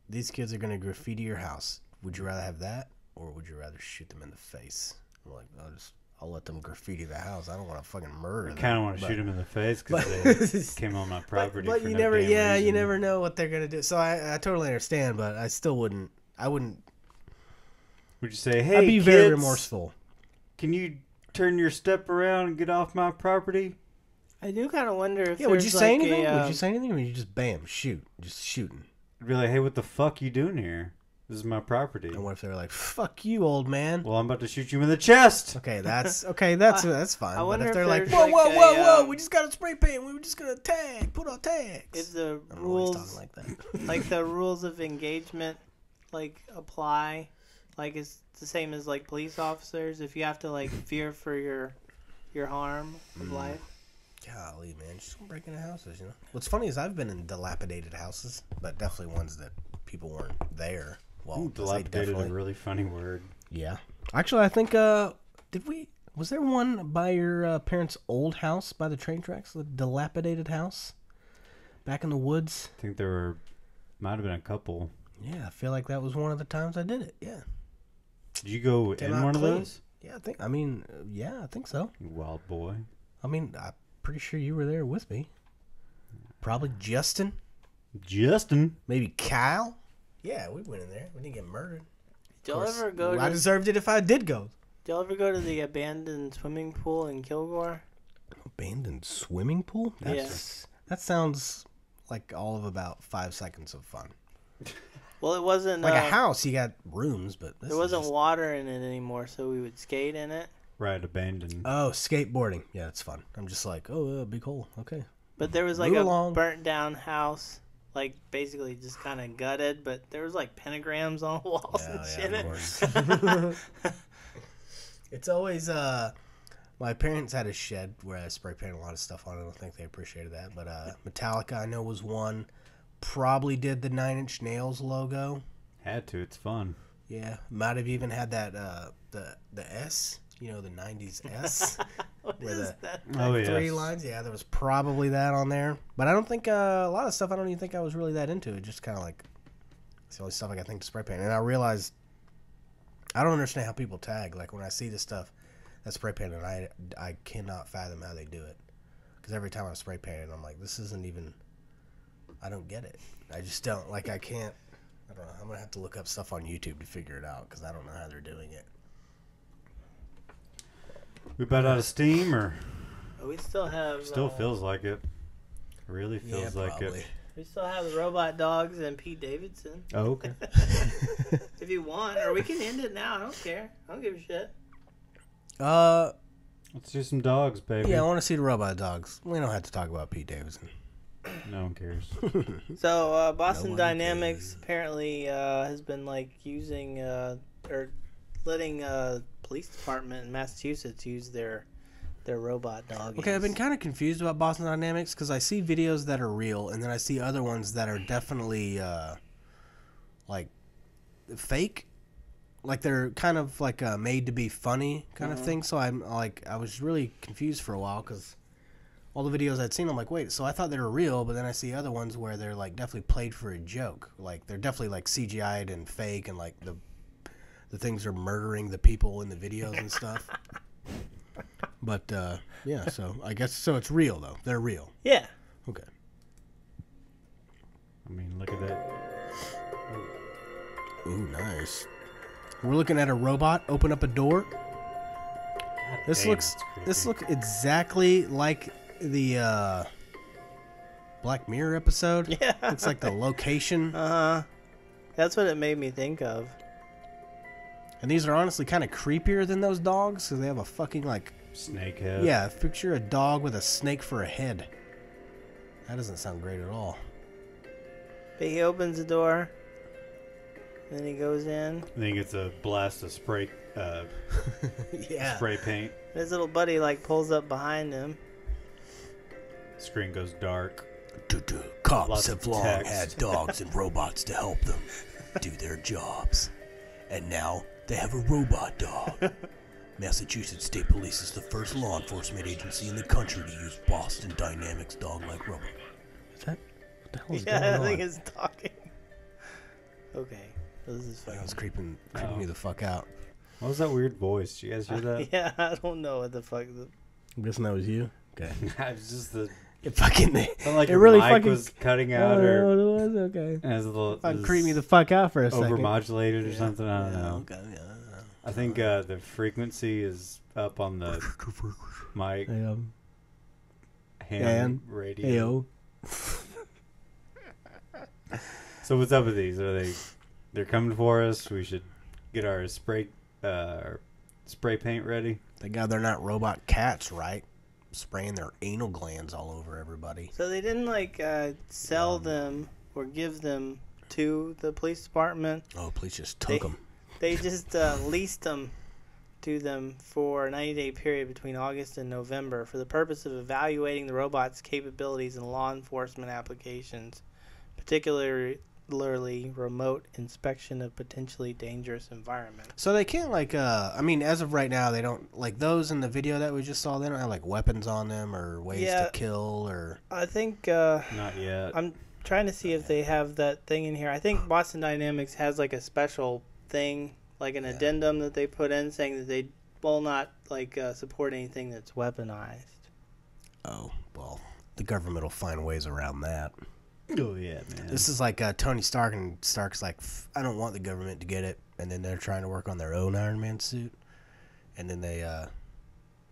[SPEAKER 1] these kids are gonna graffiti your house, would you rather have that, or would you rather shoot them in the face? I'm like, I'll let them graffiti the house. I don't want to fucking murder them.
[SPEAKER 2] I kind of want to
[SPEAKER 1] but-
[SPEAKER 2] shoot him in the face because
[SPEAKER 1] but-
[SPEAKER 2] they came on my property.
[SPEAKER 1] But
[SPEAKER 2] for
[SPEAKER 1] you
[SPEAKER 2] no
[SPEAKER 1] never,
[SPEAKER 2] damn
[SPEAKER 1] yeah, you
[SPEAKER 2] reason.
[SPEAKER 1] never know what they're gonna do. So I totally understand, but I still wouldn't. I wouldn't.
[SPEAKER 2] Would you say, "Hey,
[SPEAKER 1] I'd be
[SPEAKER 2] kids,
[SPEAKER 1] very remorseful.
[SPEAKER 2] Can you turn your step around and get off my property?"
[SPEAKER 4] I do kind of wonder if
[SPEAKER 1] Yeah, would you
[SPEAKER 4] there's,
[SPEAKER 1] say
[SPEAKER 4] like,
[SPEAKER 1] anything? Would
[SPEAKER 4] a,
[SPEAKER 1] you say anything, or would you just bam, shoot, just shooting?
[SPEAKER 2] I'd be like, "Hey, what the fuck you doing here? This is my property."
[SPEAKER 1] And what if they were like, "Fuck you, old man"?
[SPEAKER 2] Well, I'm about to shoot you in the chest.
[SPEAKER 1] Okay, that's okay. That's fine.
[SPEAKER 4] I
[SPEAKER 1] But
[SPEAKER 4] wonder
[SPEAKER 1] if
[SPEAKER 4] if
[SPEAKER 1] they're like,
[SPEAKER 4] there's
[SPEAKER 1] "Whoa,
[SPEAKER 4] like
[SPEAKER 1] whoa,
[SPEAKER 4] a,
[SPEAKER 1] whoa, whoa, we just got a spray paint. We were just gonna put our tags."
[SPEAKER 4] if the
[SPEAKER 1] I don't know why he's
[SPEAKER 4] rules,
[SPEAKER 1] talking like that.
[SPEAKER 4] like the rules of engagement, like apply, like it's the same as like police officers. If you have to like fear for your harm of life.
[SPEAKER 1] Golly, man, just break into houses, you know. What's funny is I've been in dilapidated houses, but definitely ones that people weren't there. Well,
[SPEAKER 2] Ooh,
[SPEAKER 1] I say
[SPEAKER 2] dilapidated,
[SPEAKER 1] definitely.
[SPEAKER 2] a really funny word.
[SPEAKER 1] Yeah. Actually, I think was there one by your parents' old house by the train tracks, the dilapidated house back in the woods?
[SPEAKER 2] I think there might have been a couple.
[SPEAKER 1] Yeah, I feel like that was one of the times I did it. Yeah.
[SPEAKER 2] Did you go
[SPEAKER 1] Came
[SPEAKER 2] in
[SPEAKER 1] out
[SPEAKER 2] one
[SPEAKER 1] clean.
[SPEAKER 2] of those?
[SPEAKER 1] Yeah, I think so.
[SPEAKER 2] You wild boy.
[SPEAKER 1] I mean, I'm pretty sure you were there with me. Probably Justin,
[SPEAKER 2] Justin.
[SPEAKER 1] maybe Kyle. Yeah, we went in there. We didn't get murdered.
[SPEAKER 4] Did y'all ever go?
[SPEAKER 1] I deserved it if I did go.
[SPEAKER 4] Did y'all ever go to the abandoned swimming pool in Kilgore?
[SPEAKER 1] Abandoned swimming pool? That sounds like all of about 5 seconds of fun.
[SPEAKER 4] Well, it wasn't
[SPEAKER 1] Like a house, you got rooms, but this
[SPEAKER 4] there wasn't
[SPEAKER 1] is just...
[SPEAKER 4] water in it anymore, so we would skate in it.
[SPEAKER 2] Right, abandoned.
[SPEAKER 1] Oh, skateboarding. Yeah, it's fun. I'm just like, oh, big hole. Okay.
[SPEAKER 4] But there was like
[SPEAKER 1] Move
[SPEAKER 4] a
[SPEAKER 1] along.
[SPEAKER 4] burnt down house, like basically just kind of gutted. But there was like pentagrams on the walls and shit.
[SPEAKER 1] of course. It's always my parents had a shed where I spray painted a lot of stuff on it. I don't think they appreciated that, but Metallica I know was one. Probably did the 9 Inch Nails logo.
[SPEAKER 2] Had to. It's fun.
[SPEAKER 1] Yeah, might have even had that the S. You know, the 90s S.
[SPEAKER 4] What
[SPEAKER 1] Where
[SPEAKER 4] is
[SPEAKER 1] the-
[SPEAKER 4] that?
[SPEAKER 2] Oh, yeah.
[SPEAKER 1] 3 lines. Yeah, there was probably that on there. But I don't think a lot of stuff I don't even think I was really that into. It just kind of like it's the only stuff I got think to spray paint. And I realized I don't understand how people tag. Like when I see this stuff that's spray painted, I cannot fathom how they do it. Because every time I spray painted, I'm like, this isn't even. I don't get it. I just don't like. I can't. I don't know. I'm gonna have to look up stuff on YouTube to figure it out because I don't know how they're doing it.
[SPEAKER 2] We about out of steam, or
[SPEAKER 4] We still have.
[SPEAKER 2] still feels like it. Really feels like
[SPEAKER 1] probably.
[SPEAKER 2] it.
[SPEAKER 4] We still have the Robot Dogs and Pete Davidson.
[SPEAKER 2] Oh, okay.
[SPEAKER 4] If you want, or we can end it now. I don't care. I don't give a shit.
[SPEAKER 2] Let's do some dogs, baby.
[SPEAKER 1] Yeah, I want to see the robot dogs. We don't have to talk about Pete Davidson.
[SPEAKER 2] No one cares.
[SPEAKER 4] So Boston
[SPEAKER 1] one
[SPEAKER 4] Dynamics
[SPEAKER 1] cares.
[SPEAKER 4] apparently has been like using or letting police department in Massachusetts use their robot dog.
[SPEAKER 1] Okay, I've been kind of confused about Boston Dynamics because I see videos that are real, and then I see other ones that are definitely like fake, like they're kind of like made to be funny kind of thing. So I'm like, I was really confused for a while because all the videos I'd seen, I'm like, wait, so I thought they were real, but then I see other ones where they're like definitely played for a joke, like they're definitely like CGI'd and fake, and like the things are murdering the people in the videos and stuff. But yeah, so I guess so. It's real though. They're real.
[SPEAKER 4] Yeah.
[SPEAKER 1] Okay.
[SPEAKER 2] I mean, look at that.
[SPEAKER 1] Ooh, nice. We're looking at a robot open up a door. This
[SPEAKER 2] Damn,
[SPEAKER 1] looks
[SPEAKER 2] that's creepy.
[SPEAKER 1] exactly like the Black Mirror episode.
[SPEAKER 4] Yeah.
[SPEAKER 1] Looks like the location.
[SPEAKER 4] That's what it made me think of.
[SPEAKER 1] And these are honestly kind of creepier than those dogs because they have a fucking like.
[SPEAKER 2] Snake head.
[SPEAKER 1] Yeah, picture a dog with a snake for a head. That doesn't sound great at all.
[SPEAKER 4] But he opens the door. Then he goes in.
[SPEAKER 2] I think it's a blast of spray
[SPEAKER 1] Yeah.
[SPEAKER 2] spray paint.
[SPEAKER 4] His little buddy like pulls up behind him.
[SPEAKER 2] Screen goes dark.
[SPEAKER 1] Cops
[SPEAKER 2] Lots
[SPEAKER 1] have
[SPEAKER 2] of
[SPEAKER 1] long
[SPEAKER 2] text.
[SPEAKER 1] had dogs and robots to help them do their jobs. And now they have a robot dog. Massachusetts State Police is the first law enforcement agency in the country to use Boston Dynamics dog-like robot. Is that? What the hell is
[SPEAKER 4] Yeah,
[SPEAKER 1] going
[SPEAKER 4] I
[SPEAKER 1] on?
[SPEAKER 4] think it's talking. Okay. This is
[SPEAKER 1] That
[SPEAKER 4] fucking.
[SPEAKER 1] was creeping me the fuck out.
[SPEAKER 2] What was that weird voice? Did you guys hear that?
[SPEAKER 4] Yeah, I don't know what the fuck.
[SPEAKER 1] I'm guessing that was you. Okay.
[SPEAKER 2] It's just the.
[SPEAKER 1] It fucking.
[SPEAKER 2] Felt like
[SPEAKER 1] it
[SPEAKER 2] your
[SPEAKER 1] really
[SPEAKER 2] mic
[SPEAKER 1] fucking
[SPEAKER 2] was cutting
[SPEAKER 1] I
[SPEAKER 2] out,
[SPEAKER 1] don't know
[SPEAKER 2] or
[SPEAKER 1] what it was. Okay.
[SPEAKER 2] as a little.
[SPEAKER 1] Fucking creeped me the fuck out for a second.
[SPEAKER 2] overmodulated or something. I don't know.
[SPEAKER 1] Okay. Yeah.
[SPEAKER 2] I think the frequency is up on the mic ham radio.
[SPEAKER 1] Ayo.
[SPEAKER 2] So what's up with these? They're coming for us? We should get our spray paint ready.
[SPEAKER 1] Thank God they're not robot cats, right? Spraying their anal glands all over everybody.
[SPEAKER 4] So they didn't like sell them or give them to the police department.
[SPEAKER 1] Oh, police just took them.
[SPEAKER 4] They just leased them to them for a 90-day period between August and November for the purpose of evaluating the robot's capabilities in law enforcement applications, particularly remote inspection of potentially dangerous environments.
[SPEAKER 1] So they can't I mean, as of right now, they don't, like those in the video that we just saw, they don't have like weapons on them or ways to kill or...
[SPEAKER 4] I think
[SPEAKER 2] Not yet.
[SPEAKER 4] I'm trying to see if they have that thing in here. I think Boston Dynamics has like a special thing, like an addendum that they put in saying that they will not support anything that's weaponized.
[SPEAKER 1] Oh, well, the government will find ways around that.
[SPEAKER 2] Oh yeah, man.
[SPEAKER 1] This is like Tony Stark, and Stark's like, I don't want the government to get it, and then they're trying to work on their own Iron Man suit, and then they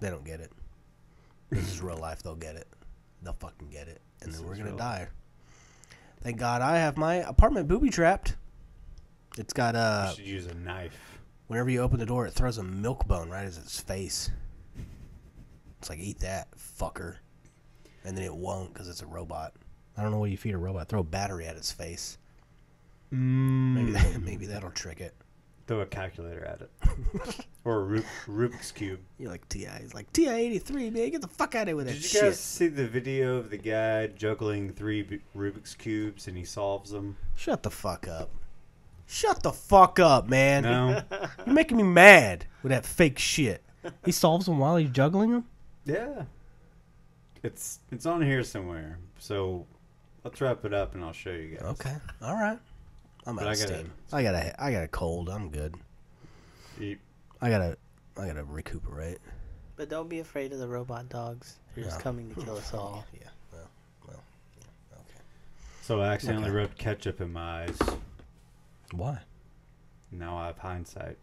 [SPEAKER 1] don't get it. This is real life. They'll get it. They'll fucking get it, and then we're gonna die. Thank God I have my apartment booby trapped. It's got
[SPEAKER 2] You should use a knife.
[SPEAKER 1] whenever you open the door, it throws a milk bone right at its face. It's like, eat that, fucker. And then it won't because it's a robot. I don't know what you feed a robot. Throw a battery at its face. Maybe that'll trick it.
[SPEAKER 2] Throw a calculator at it. Or a Rubik's Cube.
[SPEAKER 1] You're like, He's like, TI-83, man, get the fuck out of here with that
[SPEAKER 2] Did you
[SPEAKER 1] shit.
[SPEAKER 2] guys see the video of the guy juggling 3 Rubik's Cubes and he solves them?
[SPEAKER 1] Shut the fuck up. Shut the fuck up, man.
[SPEAKER 2] No?
[SPEAKER 1] You're making me mad with that fake shit. He solves them while he's juggling them?
[SPEAKER 2] Yeah. It's on here somewhere. So let's wrap it up and I'll show you guys.
[SPEAKER 1] Okay. All right. I'm out of steam. I got a cold. I'm good. I gotta recuperate.
[SPEAKER 4] But don't be afraid of the robot dogs. They're just coming to kill us all.
[SPEAKER 1] Yeah. Well. Yeah. Okay.
[SPEAKER 2] So I accidentally rubbed ketchup in my eyes.
[SPEAKER 1] Why?
[SPEAKER 2] Now I have hindsight.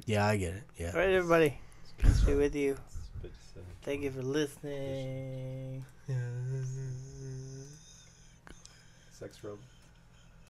[SPEAKER 1] Yeah, I get it. Yeah.
[SPEAKER 4] All right, everybody. Peace be with you. Thank you for listening.
[SPEAKER 2] Sex robot.